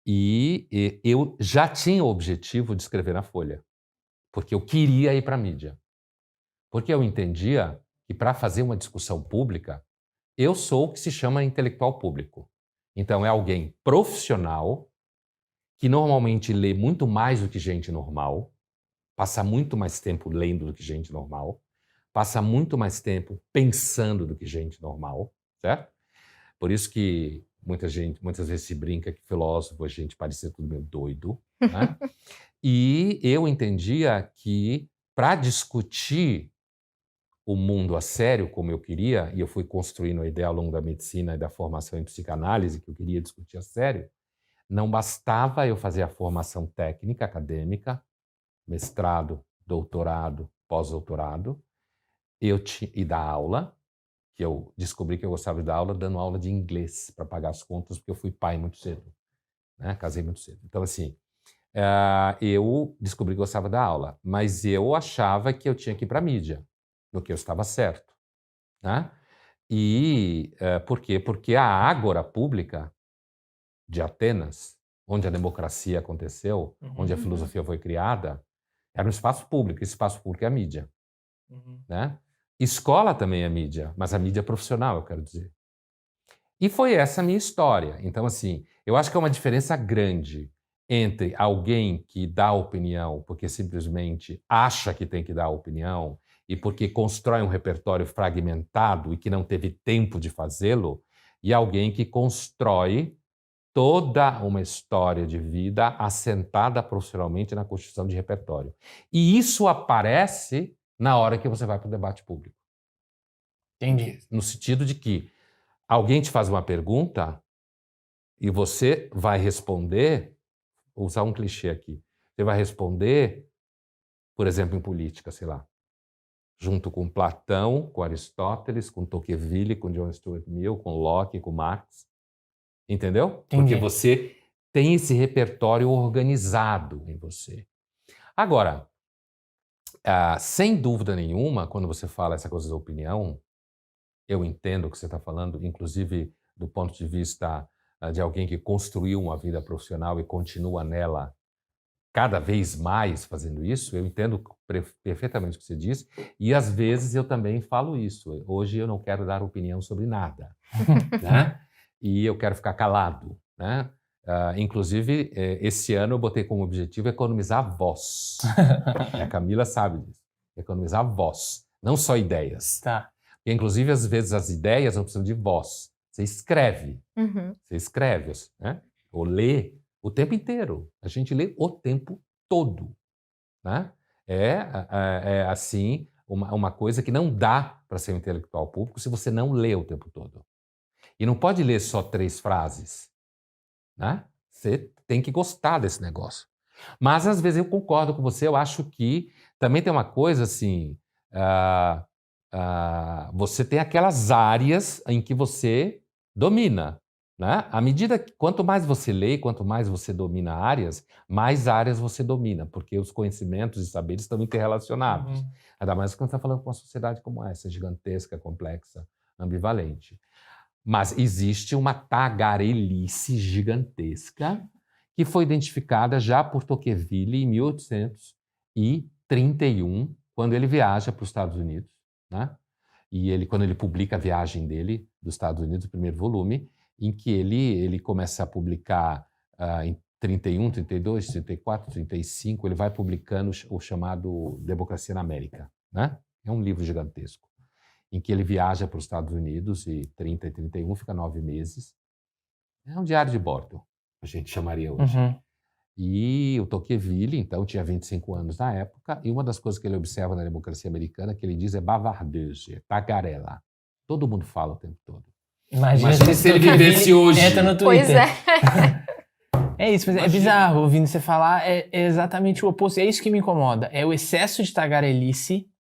E eu já tinha o objetivo de escrever na Folha, porque eu queria ir para a mídia. Porque eu entendia que para fazer uma discussão pública, eu sou o que se chama intelectual público. Então, é alguém profissional que normalmente lê muito mais do que gente normal, passa muito mais tempo lendo do que gente normal, passa muito mais tempo pensando do que gente normal, certo? Por isso que muitas vezes se brinca que filósofo, a gente parecia tudo meio doido, né? E eu entendia que para discutir o mundo a sério, como eu queria, e eu fui construindo a ideia ao longo da medicina e da formação em psicanálise, que eu queria discutir a sério, não bastava eu fazer a formação técnica, acadêmica, mestrado, doutorado, pós-doutorado, e dar aula, que eu descobri que eu gostava de dar aula, dando aula de inglês para pagar as contas, porque eu fui pai muito cedo, né? Casei muito cedo. Então, assim, eu descobri que eu gostava da aula, mas eu achava que eu tinha que ir para a mídia, no que eu estava certo, né? E por quê? Porque a ágora pública de Atenas, onde a democracia aconteceu, onde a filosofia foi criada, era um espaço público. Esse espaço público é a mídia, né? Escola também é mídia, mas a mídia profissional, eu quero dizer. E foi essa a minha história. Então, assim, eu acho que é uma diferença grande entre alguém que dá opinião porque simplesmente acha que tem que dar opinião e porque constrói um repertório fragmentado e que não teve tempo de fazê-lo, e alguém que constrói toda uma história de vida assentada profissionalmente na construção de repertório. E isso aparece na hora que você vai para o debate público. Entendi. No sentido de que alguém te faz uma pergunta e você vai responder, vou usar um clichê aqui, você vai responder, por exemplo, em política, sei lá. junto com Platão, com Aristóteles, com Tocqueville, com John Stuart Mill, com Locke, com Marx. Entendeu? Entendi. Porque você tem esse repertório organizado em você. Agora, sem dúvida nenhuma, quando você fala essa coisa da opinião, eu entendo o que você está falando, inclusive do ponto de vista de alguém que construiu uma vida profissional e continua nela cada vez mais fazendo isso. Eu entendo perfeitamente o que você diz e às vezes eu também falo isso. Hoje eu não quero dar opinião sobre nada, né? E eu quero ficar calado, né? Inclusive, esse ano eu botei como objetivo economizar voz. A Camila sabe disso. Economizar voz, não só ideias. Tá. Porque, inclusive, às vezes as ideias não precisam de voz. Você escreve. Uhum. Você escreve, né? Ou lê o tempo inteiro. A gente lê o tempo todo, né? Assim, uma coisa que não dá para ser um intelectual público se você não lê o tempo todo. E não pode ler só 3 frases, né? Você tem que gostar desse negócio. Mas, às vezes, eu concordo com você. Eu acho que também tem uma coisa assim... você tem aquelas áreas em que você domina, né? À medida que quanto mais você lê, quanto mais você domina áreas, mais áreas você domina, porque os conhecimentos e saberes estão interrelacionados. Uhum. Ainda mais quando você está falando com uma sociedade como essa, gigantesca, complexa, ambivalente. Mas existe uma tagarelice gigantesca que foi identificada já por Tocqueville em 1831, quando ele viaja para os Estados Unidos, né? E quando ele publica a viagem dele dos Estados Unidos, o primeiro volume, em que ele começa a publicar em 31, 32, 34, 35, ele vai publicando o chamado Democracia na América, né? É um livro gigantesco, em que ele viaja para os Estados Unidos e 30 e 31, fica 9 meses. É um diário de bordo, a gente chamaria hoje. Uhum. E o Tocqueville, então, tinha 25 anos na época, e uma das coisas que ele observa na democracia americana, que ele diz é bavardeuse, é tagarela. Todo mundo fala o tempo todo. Imagina se ele vivesse hoje. Entra no Twitter. Pois é. É isso, mas é bizarro ouvindo você falar, é exatamente o oposto. É isso que me incomoda. É o excesso de tagarelice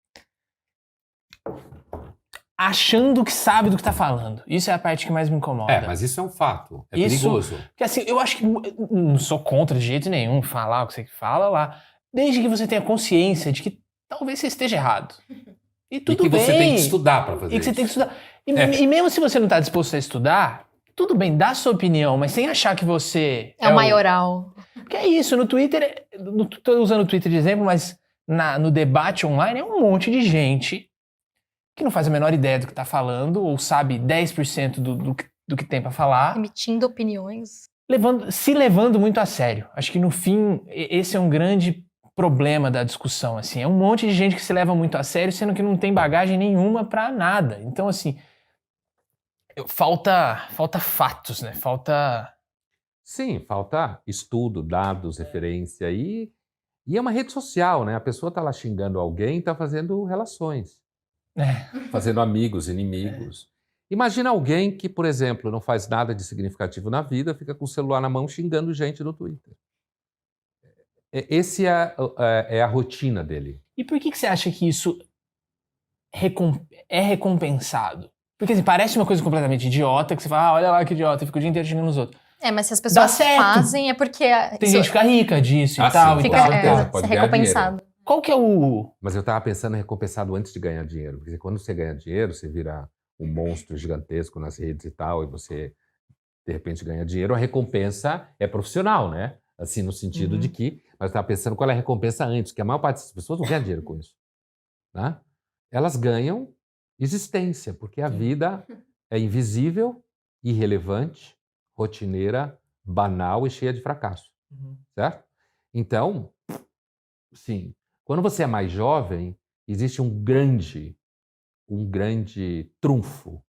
achando que sabe do que tá falando. Isso é a parte que mais me incomoda. Mas isso é um fato. É Isso- perigoso. Porque assim, eu acho que não sou contra de jeito nenhum falar o que você fala lá, desde que você tenha consciência de que talvez você esteja errado. E tudo E que bem. você tem que estudar para fazer E que você isso. tem que estudar. E mesmo se você não está disposto a estudar, tudo bem, dá a sua opinião, mas sem achar que você É o maioral. Porque é isso, no Twitter, tô usando o Twitter de exemplo, mas no debate online é um monte de gente que não faz a menor ideia do que tá falando, ou sabe 10% do que tem para falar, Emitindo opiniões. se levando muito a sério. Acho que no fim, esse é um grande problema da discussão, assim. É um monte de gente que se leva muito a sério, sendo que não tem bagagem nenhuma para nada. Então, assim, falta fatos, né? Sim, falta estudo, dados, referência. E é uma rede social, né? A pessoa está lá xingando alguém e está fazendo relações. Fazendo amigos, inimigos. Imagina alguém que, por exemplo, não faz nada de significativo na vida, fica com o celular na mão xingando gente no Twitter. Esse é a rotina dele. E por que você acha que isso é recompensado? Porque assim, parece uma coisa completamente idiota, que você fala, olha lá que idiota, fica o dia inteiro xingando os outros. Mas se as pessoas certo. fazem é porque... Tem gente que fica rica disso e Ah, tal. sim, e fica tal. certeza, pode ser ganhar recompensado. Qual que é o... Mas eu estava pensando em recompensado antes de ganhar dinheiro. Porque quando você ganha dinheiro, você vira um monstro gigantesco nas redes e tal, e você, de repente, ganha dinheiro. A recompensa é profissional, né? Assim, no sentido de que... Mas eu estava pensando qual é a recompensa antes, que a maior parte das pessoas não ganha dinheiro com isso. Né? Elas ganham existência, porque a vida é invisível, irrelevante, rotineira, banal e cheia de fracasso. Certo? Então, sim, quando você é mais jovem, existe um grande trunfo,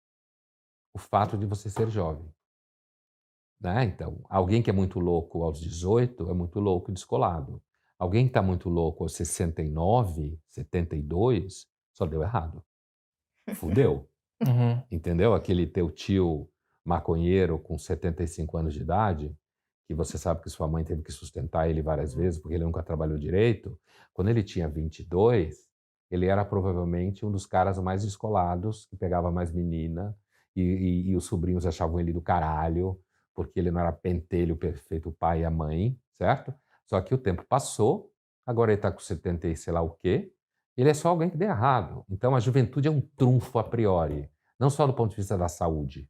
o fato de você ser jovem. Né? Então, alguém que é muito louco aos 18 é muito louco e descolado. Alguém que está muito louco aos 69, 72, só deu errado. Fudeu. Entendeu? Aquele teu tio maconheiro com 75 anos de idade, que você sabe que sua mãe teve que sustentar ele várias vezes porque ele nunca trabalhou direito. Quando ele tinha 22, ele era provavelmente um dos caras mais descolados, que pegava mais menina, e os sobrinhos achavam ele do caralho, porque ele não era pentelho perfeito, o pai e a mãe, certo? Só que o tempo passou, agora ele está com 70 e sei lá o quê, ele é só alguém que deu errado. Então a juventude é um trunfo a priori, não só do ponto de vista da saúde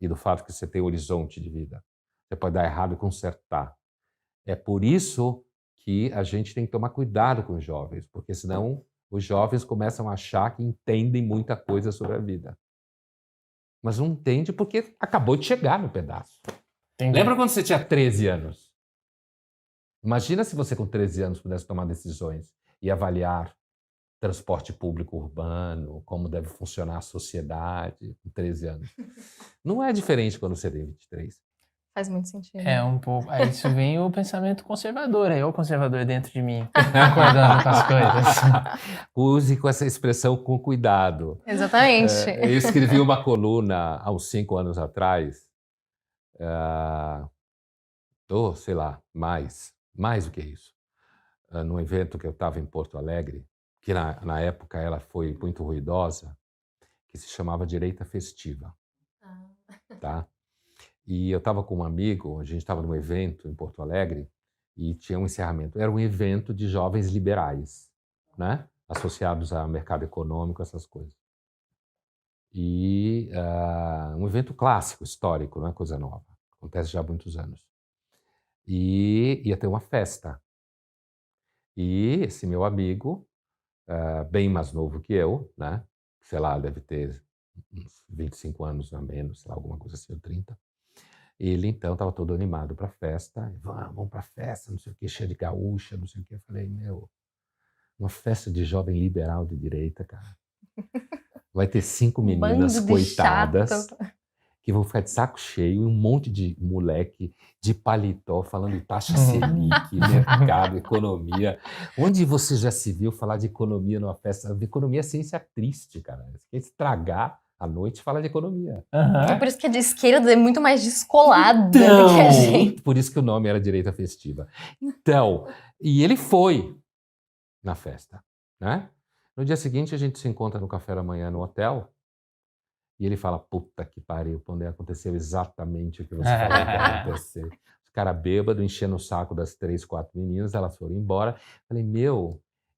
e do fato que você tem horizonte de vida. Você pode dar errado e consertar. É por isso que a gente tem que tomar cuidado com os jovens, porque senão os jovens começam a achar que entendem muita coisa sobre a vida. Mas não entende porque acabou de chegar no pedaço. Entendi. Lembra quando você tinha 13 anos? Imagina se você com 13 anos pudesse tomar decisões e avaliar transporte público urbano, como deve funcionar a sociedade com 13 anos. Não é diferente quando você tem 23. Faz muito sentido. É um pouco. Aí isso vem o pensamento conservador, aí o conservador dentro de mim, concordando com as coisas. Use com essa expressão com cuidado. Exatamente. Eu escrevi uma coluna há uns 5 anos atrás, ou sei lá, mais do que isso, num evento que eu estava em Porto Alegre, que na época ela foi muito ruidosa, que se chamava Direita Festiva. Tá? E eu estava com um amigo, a gente estava num evento em Porto Alegre e tinha um encerramento. Era um evento de jovens liberais, né? Associados ao mercado econômico, essas coisas. E um evento clássico, histórico, não é coisa nova. Acontece já há muitos anos. E ia ter uma festa. E esse meu amigo, bem mais novo que eu, né? Sei lá, deve ter uns 25 anos a menos, sei lá, alguma coisa assim, ou 30. Ele, então, estava todo animado para a festa. Vamos para a festa, não sei o quê, cheia de gaúcha, não sei o quê. Eu falei, uma festa de jovem liberal de direita, cara. Vai ter 5 meninas coitadas que vão ficar de saco cheio e um monte de moleque de paletó falando de taxa Selic, mercado, economia. Onde você já se viu falar de economia numa festa? Economia é ciência triste, cara. Você quer estragar a noite e falar de economia. É por isso que a de esquerda é muito mais descolada do que a gente. Por isso que o nome era Direita Festiva. Então, e ele foi na festa, né? No dia seguinte, a gente se encontra no café da manhã no hotel e ele fala, puta que pariu, quando aconteceu exatamente o que você falou que ia acontecer. Os caras bêbados, enchendo o saco das 3, 4 meninas, elas foram embora. Falei,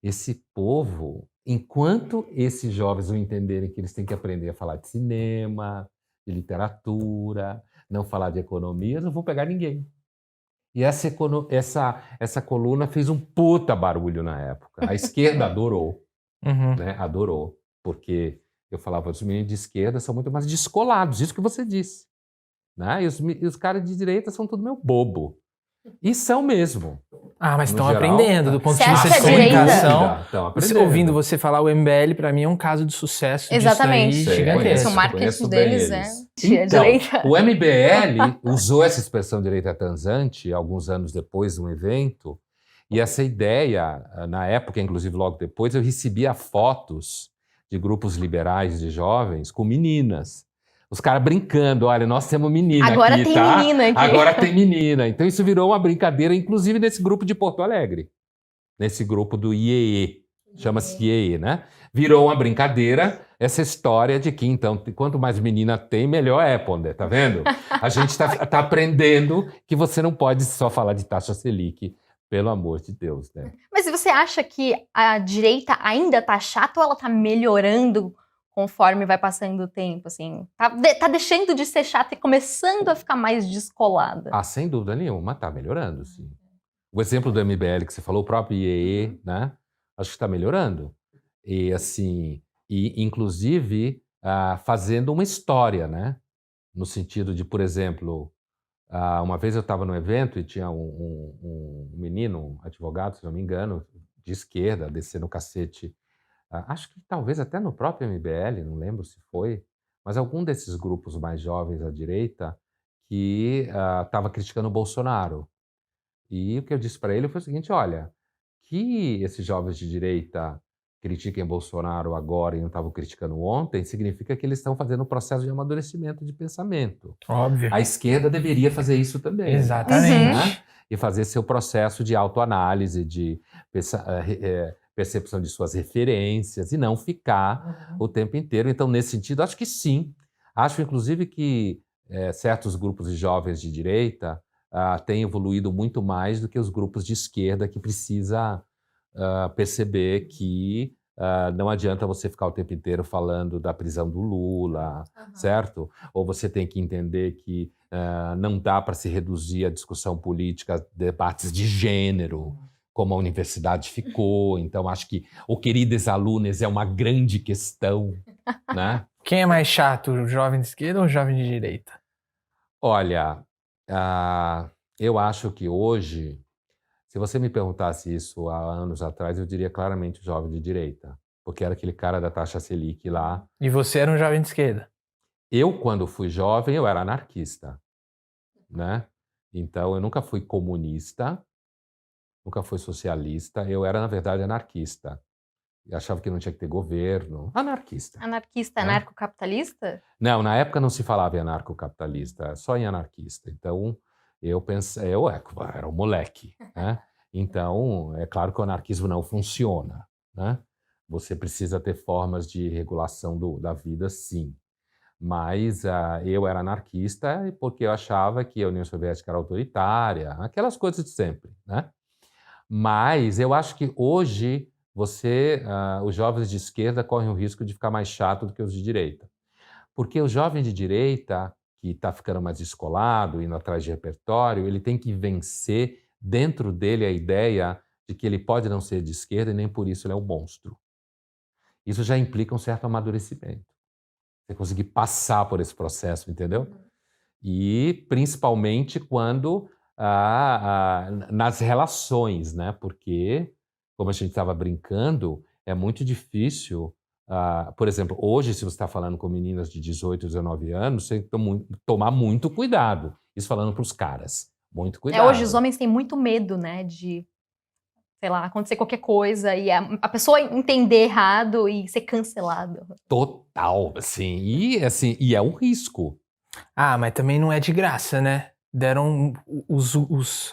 esse povo, enquanto esses jovens não entenderem que eles têm que aprender a falar de cinema, de literatura, não falar de economia, não vão pegar ninguém. E essa coluna fez um puta barulho na época. A esquerda adorou, né? Adorou, porque eu falava, os meninos de esquerda são muito mais descolados, isso que você disse. Né? E os caras de direita são tudo meio bobo. E são mesmo. Mas estão geral, aprendendo, do ponto de Você vista acha de que a direita- comunicação. Estão Você, aprendendo. ouvindo você falar o MBL, pra mim é um caso de sucesso. Exatamente. Disso aí, gigantesco. O marketing conheço bem deles eles. é a Então, direita. o MBL usou essa expressão direita transante alguns anos depois de um evento, e essa ideia, na época, inclusive logo depois, eu recebia fotos de grupos liberais de jovens com meninas. Os caras brincando, olha, nós temos menina Agora aqui, tem tá? menina aqui. Agora tem menina. Então isso virou uma brincadeira, inclusive nesse grupo de Porto Alegre. Nesse grupo do IEE. Chama-se IEE, né? Virou uma brincadeira essa história de que, então, quanto mais menina tem, melhor é, Ponder, tá vendo? A gente tá aprendendo que você não pode só falar de taxa Selic, pelo amor de Deus, né? Mas você acha que a direita ainda tá chata ou ela tá melhorando conforme vai passando o tempo, assim? Tá deixando de ser chata e começando a ficar mais descolada? Sem dúvida nenhuma, tá melhorando, sim. O exemplo do MBL que você falou, o próprio IEE, né? Acho que está melhorando. E, assim, inclusive, fazendo uma história, né? No sentido de, por exemplo, uma vez eu estava num evento e tinha um menino, um advogado, se não me engano, de esquerda, descendo o cacete. Acho que talvez até no próprio MBL, não lembro se foi, mas algum desses grupos mais jovens à direita que estava criticando o Bolsonaro. E o que eu disse para ele foi o seguinte, olha, que esses jovens de direita critiquem Bolsonaro agora e não estavam criticando ontem, significa que eles estão fazendo um processo de amadurecimento de pensamento. Óbvio. A esquerda deveria fazer isso também. Exatamente. Né? E fazer seu processo de autoanálise, de percepção de suas referências e não ficar o tempo inteiro. Então, nesse sentido, acho que sim. Acho, inclusive, que certos grupos de jovens de direita têm evoluído muito mais do que os grupos de esquerda, que precisa perceber que não adianta você ficar o tempo inteiro falando da prisão do Lula, certo? Ou você tem que entender que não dá para se reduzir a discussão política a debates de gênero, como a universidade ficou. Então, acho que o queridos alunos é uma grande questão, né? Quem é mais chato, o jovem de esquerda ou o jovem de direita? Olha, eu acho que hoje, se você me perguntasse isso há anos atrás, eu diria claramente o jovem de direita, porque era aquele cara da taxa Selic lá. E você era um jovem de esquerda? Eu, quando fui jovem, eu era anarquista, né? Então, eu nunca fui comunista, nunca fui socialista, eu era, na verdade, anarquista. Eu achava que não tinha que ter governo. Anarquista. Anarquista, anarcocapitalista? Não, na época não se falava em anarcocapitalista, só em anarquista. Então, eu pensei, eu era um moleque, né? Então, é claro que o anarquismo não funciona, né? Você precisa ter formas de regulação da vida, sim. Mas eu era anarquista porque eu achava que a União Soviética era autoritária, aquelas coisas de sempre, né? Mas eu acho que hoje os jovens de esquerda correm o risco de ficar mais chato do que os de direita. Porque o jovem de direita, que está ficando mais descolado, indo atrás de repertório, ele tem que vencer dentro dele a ideia de que ele pode não ser de esquerda e nem por isso ele é um monstro. Isso já implica um certo amadurecimento. Você conseguir passar por esse processo, entendeu? E principalmente quando nas relações, né? Porque, como a gente estava brincando, é muito difícil. Por exemplo, hoje, se você está falando com meninas de 18, 19 anos, você tem que tomar muito cuidado. Isso falando para os caras. Muito cuidado. Hoje os homens têm muito medo, né, de, sei lá, acontecer qualquer coisa e a pessoa entender errado e ser cancelado. Total, assim. E é um risco. Mas também não é de graça, né? Deram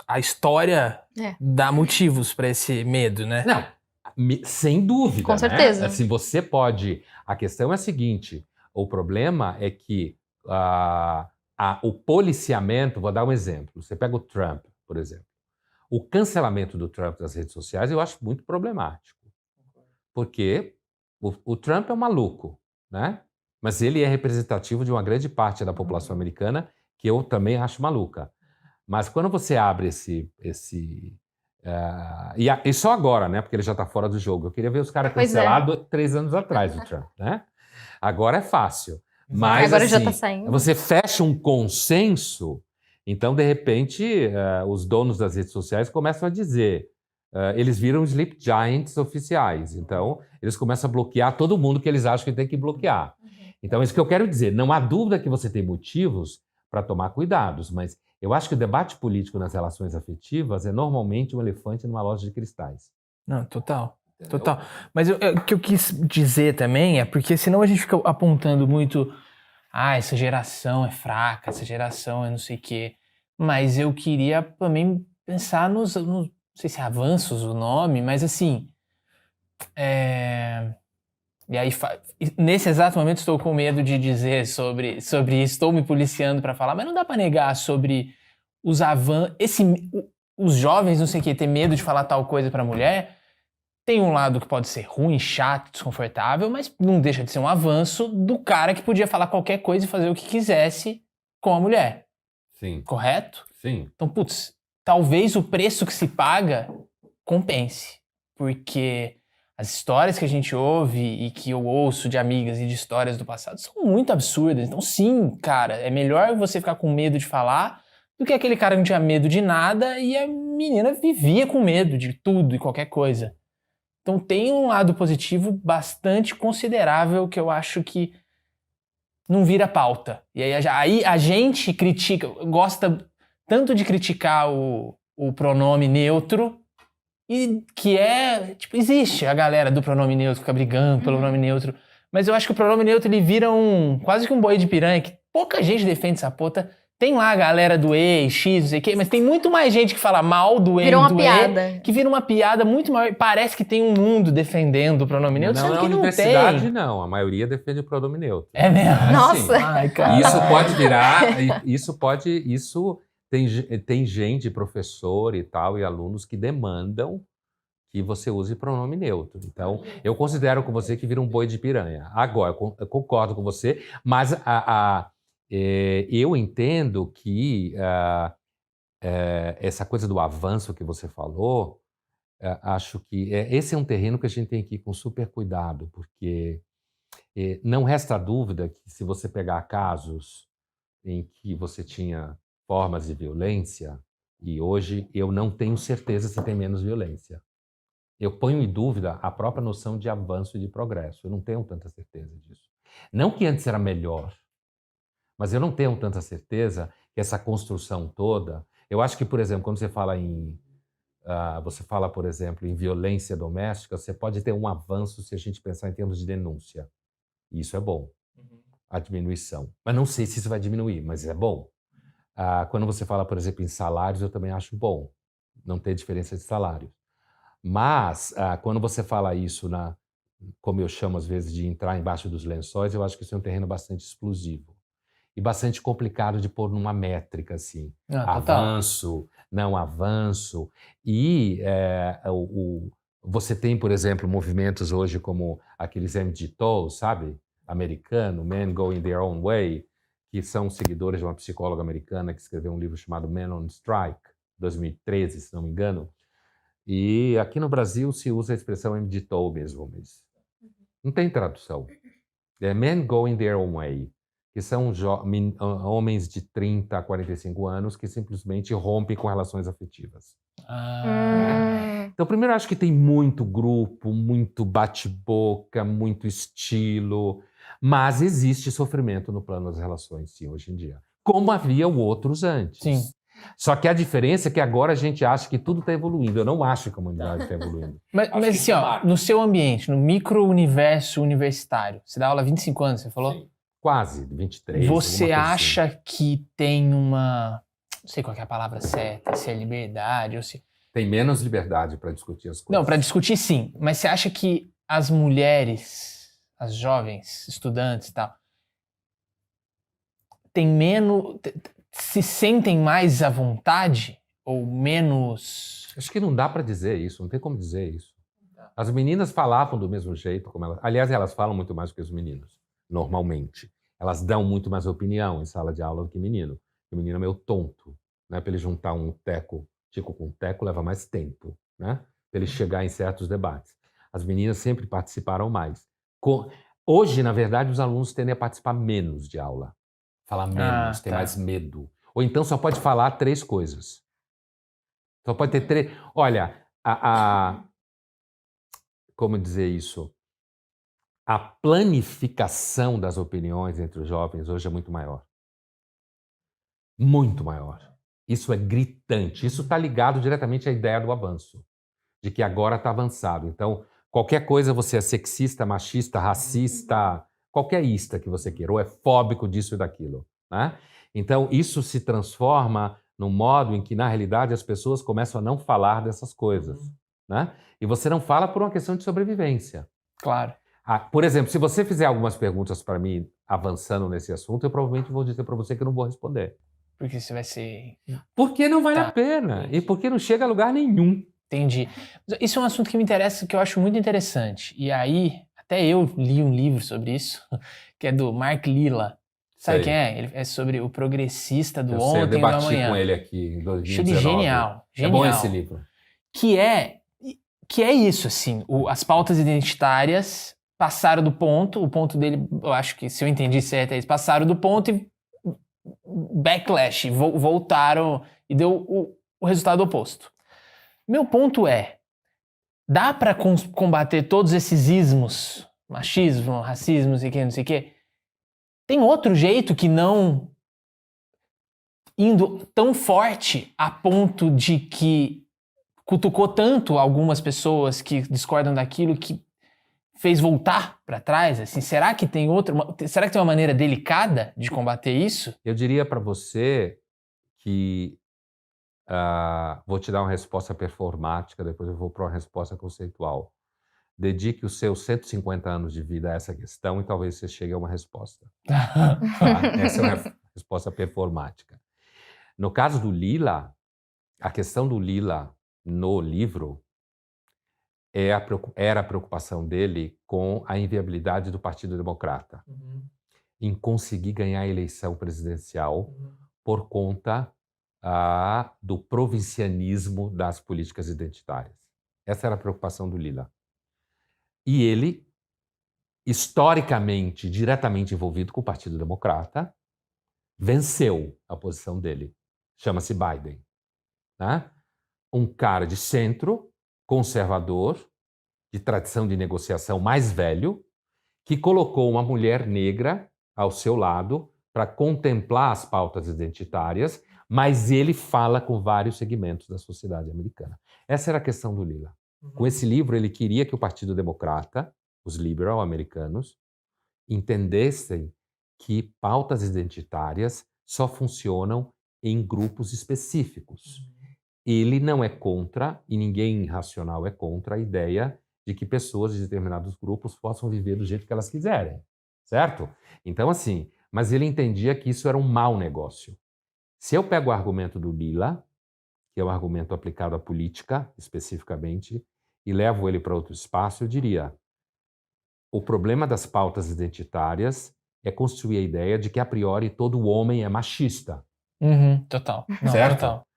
a história dá motivos para esse medo, né? Não, sem dúvida. Com certeza. Né? Assim, você pode. A questão é a seguinte: o problema é que o policiamento. Vou dar um exemplo. Você pega o Trump, por exemplo. O cancelamento do Trump das redes sociais eu acho muito problemático. Porque o Trump é um maluco, né? Mas ele é representativo de uma grande parte da população americana que eu também acho maluca. Mas quando você abre e só agora, né? Porque ele já está fora do jogo. Eu queria ver os caras cancelados 3 anos atrás, o Trump, né? Agora é fácil. Mas agora assim, já está saindo. Você fecha um consenso, então, de repente, os donos das redes sociais começam a dizer... eles viram Sleep Giants oficiais. Então, eles começam a bloquear todo mundo que eles acham que tem que bloquear. Então, é isso que eu quero dizer. Não há dúvida que você tem motivos para tomar cuidados, mas eu acho que o debate político nas relações afetivas é normalmente um elefante numa loja de cristais. Não, total. Total. Mas o que eu quis dizer também é porque senão a gente fica apontando muito essa geração é fraca, essa geração é não sei o quê. Mas eu queria também pensar nos não sei se é avanços o nome, mas assim... E aí, nesse exato momento, estou com medo de dizer sobre isso, estou me policiando para falar, mas não dá para negar sobre os avanços. Os jovens, não sei o que, ter medo de falar tal coisa para mulher, tem um lado que pode ser ruim, chato, desconfortável, mas não deixa de ser um avanço do cara que podia falar qualquer coisa e fazer o que quisesse com a mulher. Sim. Correto? Sim. Então, talvez o preço que se paga compense, porque as histórias que a gente ouve e que eu ouço de amigas e de histórias do passado são muito absurdas. Então, sim, cara, é melhor você ficar com medo de falar do que aquele cara que não tinha medo de nada e a menina vivia com medo de tudo e qualquer coisa. Então, tem um lado positivo bastante considerável que eu acho que não vira pauta. E aí a gente gosta tanto de criticar o pronome neutro, e que existe a galera do pronome neutro que fica brigando pelo pronome neutro, mas eu acho que o pronome neutro ele vira quase que um boi de piranha, que pouca gente defende essa porra. Tem lá a galera do E, X, não sei o quê, mas tem muito mais gente que fala mal do E Virou e uma do piada. E, que vira uma piada muito maior. Parece que tem um mundo defendendo o pronome neutro, Não sendo é que não universidade, tem. não. A maioria defende o pronome neutro. É mesmo? Nossa. Sim. Ai, E cara. isso pode virar, isso tem gente, professor e tal, e alunos que demandam que você use pronome neutro. Então, eu considero com você que vira um boi de piranha. Agora, eu concordo com você, mas eu entendo que essa coisa do avanço que você falou, acho que esse é um terreno que a gente tem que ir com super cuidado, porque não resta dúvida que se você pegar casos em que você tinha formas de violência, e hoje eu não tenho certeza se tem menos violência. Eu ponho em dúvida a própria noção de avanço e de progresso. Eu não tenho tanta certeza disso. Não que antes era melhor, mas eu não tenho tanta certeza que essa construção toda... Eu acho que, por exemplo, quando você fala por exemplo, em violência doméstica, você pode ter um avanço se a gente pensar em termos de denúncia. E isso é bom. A diminuição. Mas não sei se isso vai diminuir, mas é bom. Quando você fala, por exemplo, em salários, eu também acho bom não ter diferença de salário. Mas, quando você fala isso, como eu chamo às vezes de entrar embaixo dos lençóis, eu acho que isso é um terreno bastante explosivo e bastante complicado de pôr numa métrica, assim. Avanço, não avanço. E você tem, por exemplo, movimentos hoje como aqueles MGTOW, sabe? Americano, Men Going Their Own Way, que são seguidores de uma psicóloga americana que escreveu um livro chamado Men on Strike, 2013, se não me engano. E aqui no Brasil se usa a expressão MGTOW mesmo, mas não tem tradução. É Men Going Their Own Way, que são homens de 30 a 45 anos que simplesmente rompem com relações afetivas. Então, primeiro, eu acho que tem muito grupo, muito bate-boca, muito estilo, mas existe sofrimento no plano das relações, sim, hoje em dia. Como havia outros antes. Sim. Só que a diferença é que agora a gente acha que tudo está evoluindo. Eu não acho que a humanidade está evoluindo. Mas assim, ó, no seu ambiente, no micro-universo universitário, você dá aula há 25 anos, você falou? Sim. Quase, 23. Você acha assim. que tem uma... Não sei qual que é a palavra certa, se é liberdade ou se... Tem menos liberdade para discutir as coisas. Não, para discutir sim, mas você acha que as mulheres, as jovens, estudantes e tal, tem menos... se sentem mais à vontade ou menos... Acho que não dá para dizer isso, não tem como dizer isso. As meninas falavam do mesmo jeito, aliás, elas falam muito mais do que os meninos, normalmente. Elas dão muito mais opinião em sala de aula do que menino. O menino é meio tonto, né? Para ele juntar um tico com teco leva mais tempo, né? Para ele chegar em certos debates. As meninas sempre participaram mais. Hoje, na verdade, os alunos tendem a participar menos de aula. Falar menos, ter mais medo. Ou então só pode falar 3 coisas. Só pode ter 3... Olha, como dizer isso? A planificação das opiniões entre os jovens hoje é muito maior. Muito maior. Isso é gritante. Isso está ligado diretamente à ideia do avanço. De que agora está avançado. Então, qualquer coisa você é sexista, machista, racista, qualquer ista que você queira, ou é fóbico disso e daquilo. Né? Então, isso se transforma num modo em que, na realidade, as pessoas começam a não falar dessas coisas. Né? E você não fala por uma questão de sobrevivência. Claro. Por exemplo, se você fizer algumas perguntas para mim avançando nesse assunto, eu provavelmente vou dizer para você que eu não vou responder. Porque você vai ser... Porque não vale a pena. E porque não chega a lugar nenhum. Entendi. Isso é um assunto que me interessa, que eu acho muito interessante. E aí, até eu li um livro sobre isso, que é do Mark Lilla. Sabe quem é? Ele é sobre o progressista do ontem e do amanhã. Eu debati com ele aqui em 2019. Achei ele genial. É bom esse livro. Que é isso, assim, as pautas identitárias passaram do ponto, o ponto dele, eu acho que, se eu entendi certo, é isso, passaram do ponto e backlash, voltaram e deu o resultado oposto. Meu ponto é, dá para combater todos esses ismos, machismo, racismo, não sei o quê? Tem outro jeito que não indo tão forte a ponto de que cutucou tanto algumas pessoas que discordam daquilo que fez voltar para trás? Assim, será que tem será que tem uma maneira delicada de combater isso? Eu diria para você que vou te dar uma resposta performática, depois eu vou para uma resposta conceitual. Dedique os seus 150 anos de vida a essa questão e talvez você chegue a uma resposta. Tá? Essa é uma resposta performática. No caso do Lila, a questão do Lila no livro era a preocupação dele com a inviabilidade do Partido Democrata em conseguir ganhar a eleição presidencial por conta do provincianismo das políticas identitárias. Essa era a preocupação do Lila. E ele, historicamente, diretamente envolvido com o Partido Democrata, venceu a posição dele. Chama-se Biden. Né? Um cara de centro, conservador, de tradição de negociação mais velho, que colocou uma mulher negra ao seu lado para contemplar as pautas identitárias, mas ele fala com vários segmentos da sociedade americana. Essa era a questão do Lila. Com esse livro, ele queria que o Partido Democrata, os liberal americanos, entendessem que pautas identitárias só funcionam em grupos específicos. Ele não é contra, e ninguém racional é contra, a ideia de que pessoas de determinados grupos possam viver do jeito que elas quiserem, certo? Então, assim, mas ele entendia que isso era um mau negócio. Se eu pego o argumento do Lila, que é um argumento aplicado à política, especificamente, e levo ele para outro espaço, eu diria: o problema das pautas identitárias é construir a ideia de que, a priori, todo homem é machista. Total. Não, certo? Total.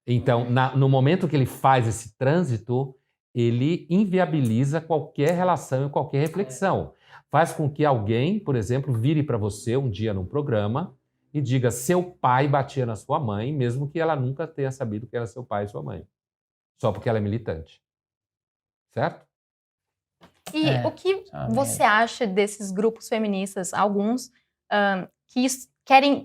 Então, no momento que ele faz esse trânsito, ele inviabiliza qualquer relação e qualquer reflexão. Faz com que alguém, por exemplo, vire para você um dia num programa e diga: seu pai batia na sua mãe, mesmo que ela nunca tenha sabido que era seu pai e sua mãe. Só porque ela é militante. Certo? E o que você acha desses grupos feministas, alguns que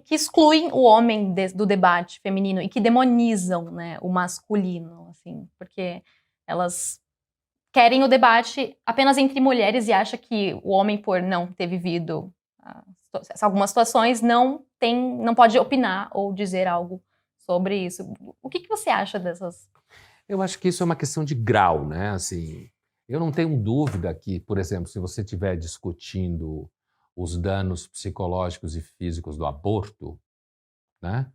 excluem o homem do debate feminino e que demonizam, né, o masculino, assim, porque elas querem o debate apenas entre mulheres e acham que o homem, por não ter vivido algumas situações, não pode opinar ou dizer algo sobre isso. O que você acha dessas? Eu acho que isso é uma questão de grau, né? Assim, eu não tenho dúvida que, por exemplo, se você estiver discutindo os danos psicológicos e físicos do aborto, né?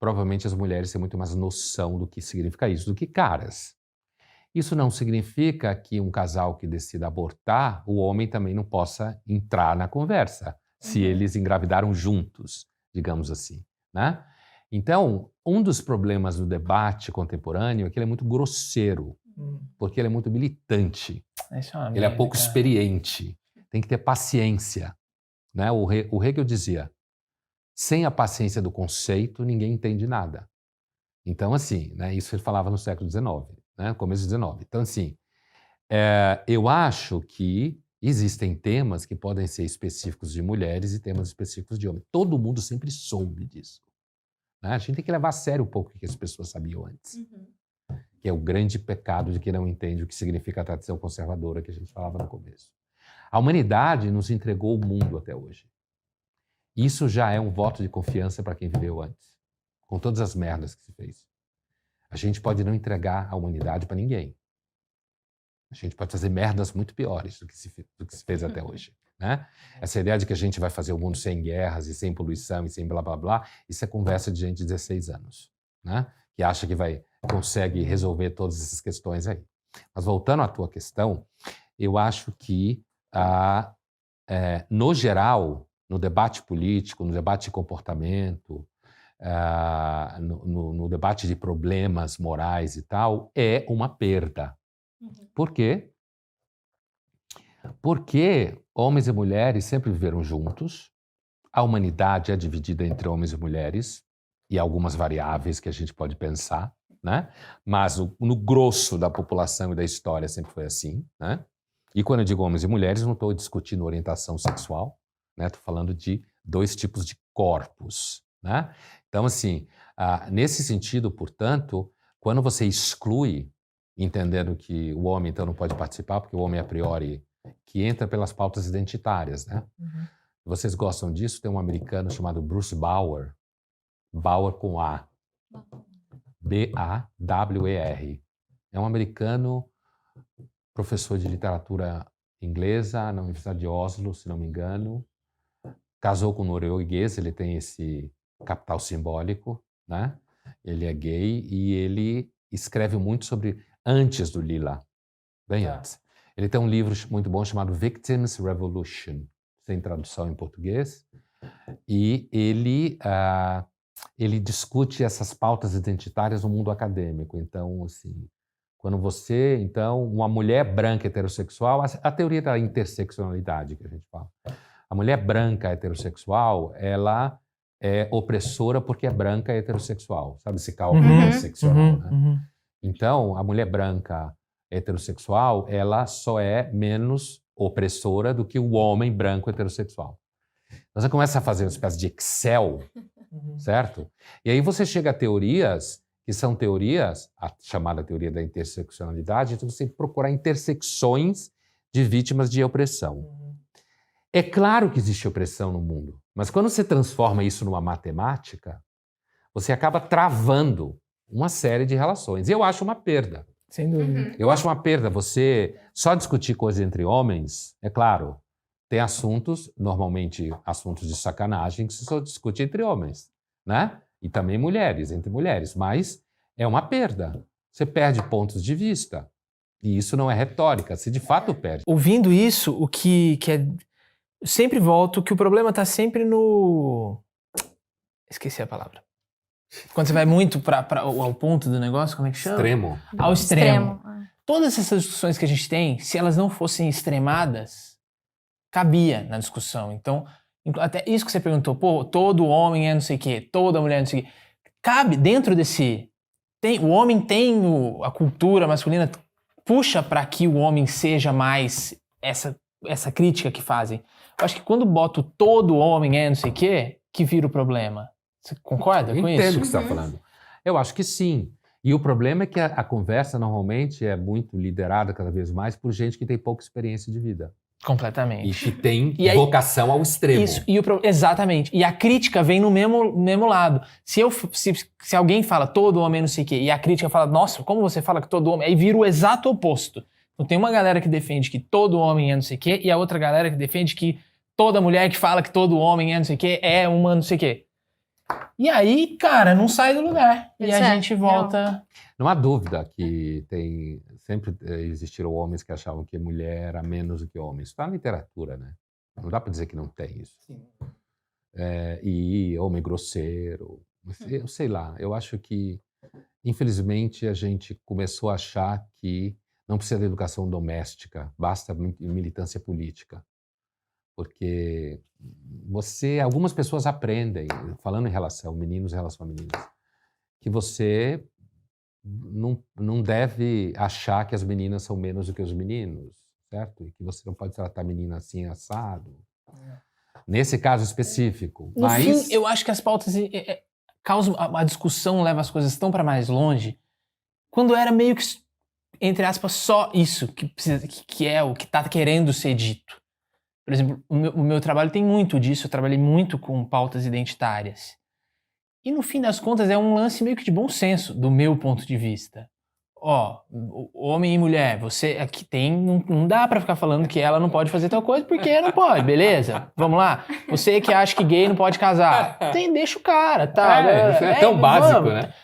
Provavelmente as mulheres têm muito mais noção do que significa isso do que caras. Isso não significa que um casal que decida abortar, o homem também não possa entrar na conversa, se eles engravidaram juntos, digamos assim, né? Então, um dos problemas do debate contemporâneo é que ele é muito grosseiro, porque ele é muito militante, ele é pouco experiente, tem que ter paciência, né? O Hegel dizia: sem a paciência do conceito, ninguém entende nada. Então, assim, né, isso ele falava no século XIX, né, começo do XIX. Então, assim, eu acho que existem temas que podem ser específicos de mulheres e temas específicos de homens. Todo mundo sempre soube disso. Né? A gente tem que levar a sério um pouco o que as pessoas sabiam antes. Que é o grande pecado de quem não entende o que significa a tradição conservadora que a gente falava no começo. A humanidade nos entregou o mundo até hoje. Isso já é um voto de confiança para quem viveu antes, com todas as merdas que se fez. A gente pode não entregar a humanidade para ninguém. A gente pode fazer merdas muito piores do que se fez até hoje. Né? Essa ideia de que a gente vai fazer o mundo sem guerras e sem poluição e sem blá blá blá, isso é conversa de gente de 16 anos, né? Que acha que consegue resolver todas essas questões aí. Mas voltando à tua questão, eu acho que, no geral, no debate político, no debate de comportamento, no debate de problemas morais e tal, é uma perda. Por quê? Porque homens e mulheres sempre viveram juntos, a humanidade é dividida entre homens e mulheres, e algumas variáveis que a gente pode pensar, né? Mas no grosso da população e da história sempre foi assim, né? E quando eu digo homens e mulheres, não estou discutindo orientação sexual, né? Estou falando de dois tipos de corpos, né? Então, assim, nesse sentido, portanto, quando você exclui, entendendo que o homem então não pode participar, porque o homem a priori que entra pelas pautas identitárias, né? Uhum. Vocês gostam disso? Tem um americano chamado Bruce Bauer, Bauer com A, B-A-W-E-R. É um americano, professor de literatura inglesa na Universidade de Oslo, se não me engano. Casou com um norueguês, ele tem esse capital simbólico, né? Ele é gay e ele escreve muito sobre antes do Lila, bem antes. Ele tem um livro muito bom chamado Victims' Revolution, sem tradução em português, e ele discute essas pautas identitárias no mundo acadêmico. Então, assim, quando então, uma mulher branca heterossexual, a teoria da interseccionalidade que a gente fala, a mulher branca heterossexual, ela é opressora porque é branca heterossexual, sabe esse cálculo interseccional, né? Então, a mulher branca heterossexual, ela só é menos opressora do que o homem branco heterossexual. Então, você começa a fazer uma espécie de Excel, certo? E aí você chega a teorias que são teorias, a chamada teoria da interseccionalidade, então você tem que procurar intersecções de vítimas de opressão. É claro que existe opressão no mundo, mas quando você transforma isso numa matemática, você acaba travando uma série de relações. E eu acho uma perda. Sem dúvida. Eu acho uma perda você só discutir coisas entre homens, é claro. Tem assuntos, normalmente assuntos de sacanagem, que se só discute entre homens, né? E também mulheres, entre mulheres. Mas é uma perda. Você perde pontos de vista. E isso não é retórica, você de fato perde. Ouvindo isso, o que é... Eu sempre volto que o problema está sempre no... Esqueci a palavra. Quando você vai muito ao ponto do negócio, como é que chama? Extremo. Ao extremo. Todas essas discussões que a gente tem, se elas não fossem extremadas, cabia na discussão. Então, até isso que você perguntou, pô, todo homem é não sei o quê, toda mulher é não sei o quê. Cabe dentro desse... o homem tem a cultura masculina, puxa para que o homem seja mais essa crítica que fazem. Eu acho que quando boto todo homem é não sei o quê, que vira o problema. Você concorda com isso? Entendo o que você está falando. Eu acho que sim. E o problema é que a conversa normalmente é muito liderada cada vez mais por gente que tem pouca experiência de vida. Completamente. E que tem E aí, vocação ao extremo. Isso, exatamente. E a crítica vem no mesmo lado. Se alguém fala todo homem é não sei o quê, e a crítica fala, nossa, como você fala que todo homem... Aí vira o exato oposto. Então tem uma galera que defende que todo homem é não sei o quê, e a outra galera que defende que toda mulher que fala que todo homem é não sei o quê é uma não sei o quê. E aí, cara, não sai do lugar. E a gente volta... Não há dúvida que sempre existiram homens que achavam que mulher era menos do que homem. Isso está na literatura, né? Não dá para dizer que não tem isso. E homem grosseiro, eu sei lá. Eu acho que, infelizmente, a gente começou a achar que não precisa de educação doméstica, basta militância política. Porque algumas pessoas aprendem, falando em relação meninos em relação a meninas, que você não deve achar que as meninas são menos do que os meninos, certo? E que você não pode tratar a menina assim, assado. Nesse caso específico. No fim, eu acho que as pautas causam... A discussão leva as coisas tão para mais longe, quando era meio que, entre aspas, só isso que é o que está querendo ser dito. Por exemplo, o meu trabalho tem muito disso, eu trabalhei muito com pautas identitárias. E no fim das contas é um lance meio que de bom senso, do meu ponto de vista. Homem e mulher, você aqui não dá pra ficar falando que ela não pode fazer tal coisa porque não pode, beleza? Vamos lá? Você que acha que gay não pode casar, deixa o cara, tá? É tão básico, né?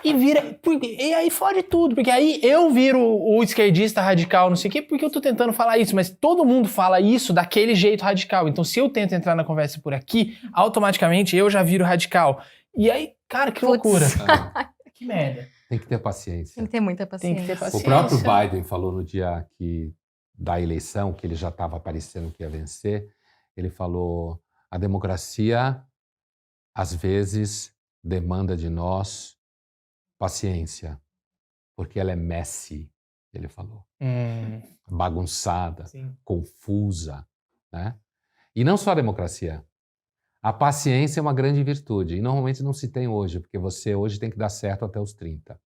E aí fode tudo, porque aí eu viro o esquerdista radical, não sei o quê, porque eu tô tentando falar isso, mas todo mundo fala isso daquele jeito radical. Então se eu tento entrar na conversa por aqui, automaticamente eu já viro radical. E aí, cara, que loucura. Que merda. Tem que ter paciência. Tem que ter muita paciência. O próprio Biden falou no dia da eleição, que ele já estava parecendo que ia vencer, ele falou, a democracia, às vezes, demanda de nós paciência, porque ela é messy, ele falou. Bagunçada, confusa, né? E não só a democracia. A paciência é uma grande virtude, e normalmente não se tem hoje, porque você hoje tem que dar certo até os 30.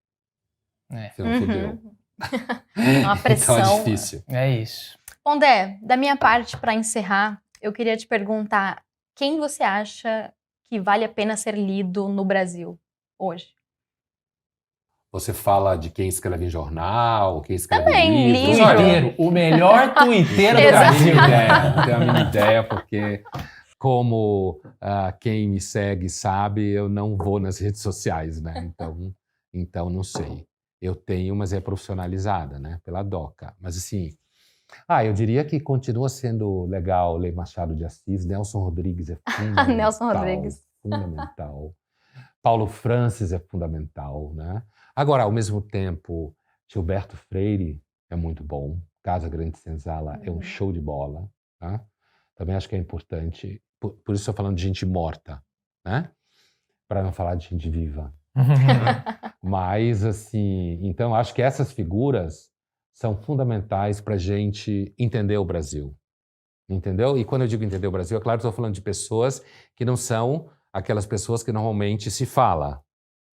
Você não fudeu. Uma pressão. Então é difícil. É isso. Pondé, da minha parte, para encerrar, eu queria te perguntar quem você acha que vale a pena ser lido no Brasil hoje? Você fala de quem escreve em jornal, quem escreve Também, livro. livro. Olha, Tuiteiro, o melhor tuiteiro do eu não tenho a Brasil. mínima ideia, não tenho a mínima ideia, porque como quem me segue sabe, eu não vou nas redes sociais, né? Então não sei. Eu tenho, mas é profissionalizada, né? Pela DOCA. Mas assim, eu diria que continua sendo legal ler Machado de Assis, Nelson Rodrigues é fundamental. Nelson Rodrigues. Fundamental. Paulo Francis é fundamental, né? Agora, ao mesmo tempo, Gilberto Freire é muito bom. Casa Grande Senzala é um show de bola, tá? Também acho que é importante. Por isso estou falando de gente morta, né? Para não falar de gente viva. Mas, assim, então acho que essas figuras são fundamentais para a gente entender o Brasil. Entendeu? E quando eu digo entender o Brasil, é claro que estou falando de pessoas que não são aquelas pessoas que normalmente se fala,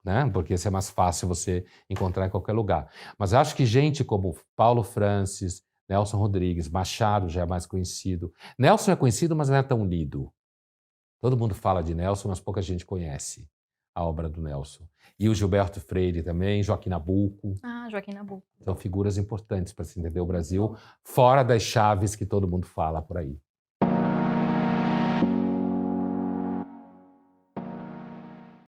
né? Porque isso é mais fácil você encontrar em qualquer lugar. Mas acho que gente como Paulo Francis, Nelson Rodrigues, Machado já é mais conhecido. Nelson é conhecido, mas não é tão lido. Todo mundo fala de Nelson, mas pouca gente conhece a obra do Nelson. E o Gilberto Freire também, Joaquim Nabuco. Joaquim Nabuco. São figuras importantes para se entender o Brasil, fora das chaves que todo mundo fala por aí.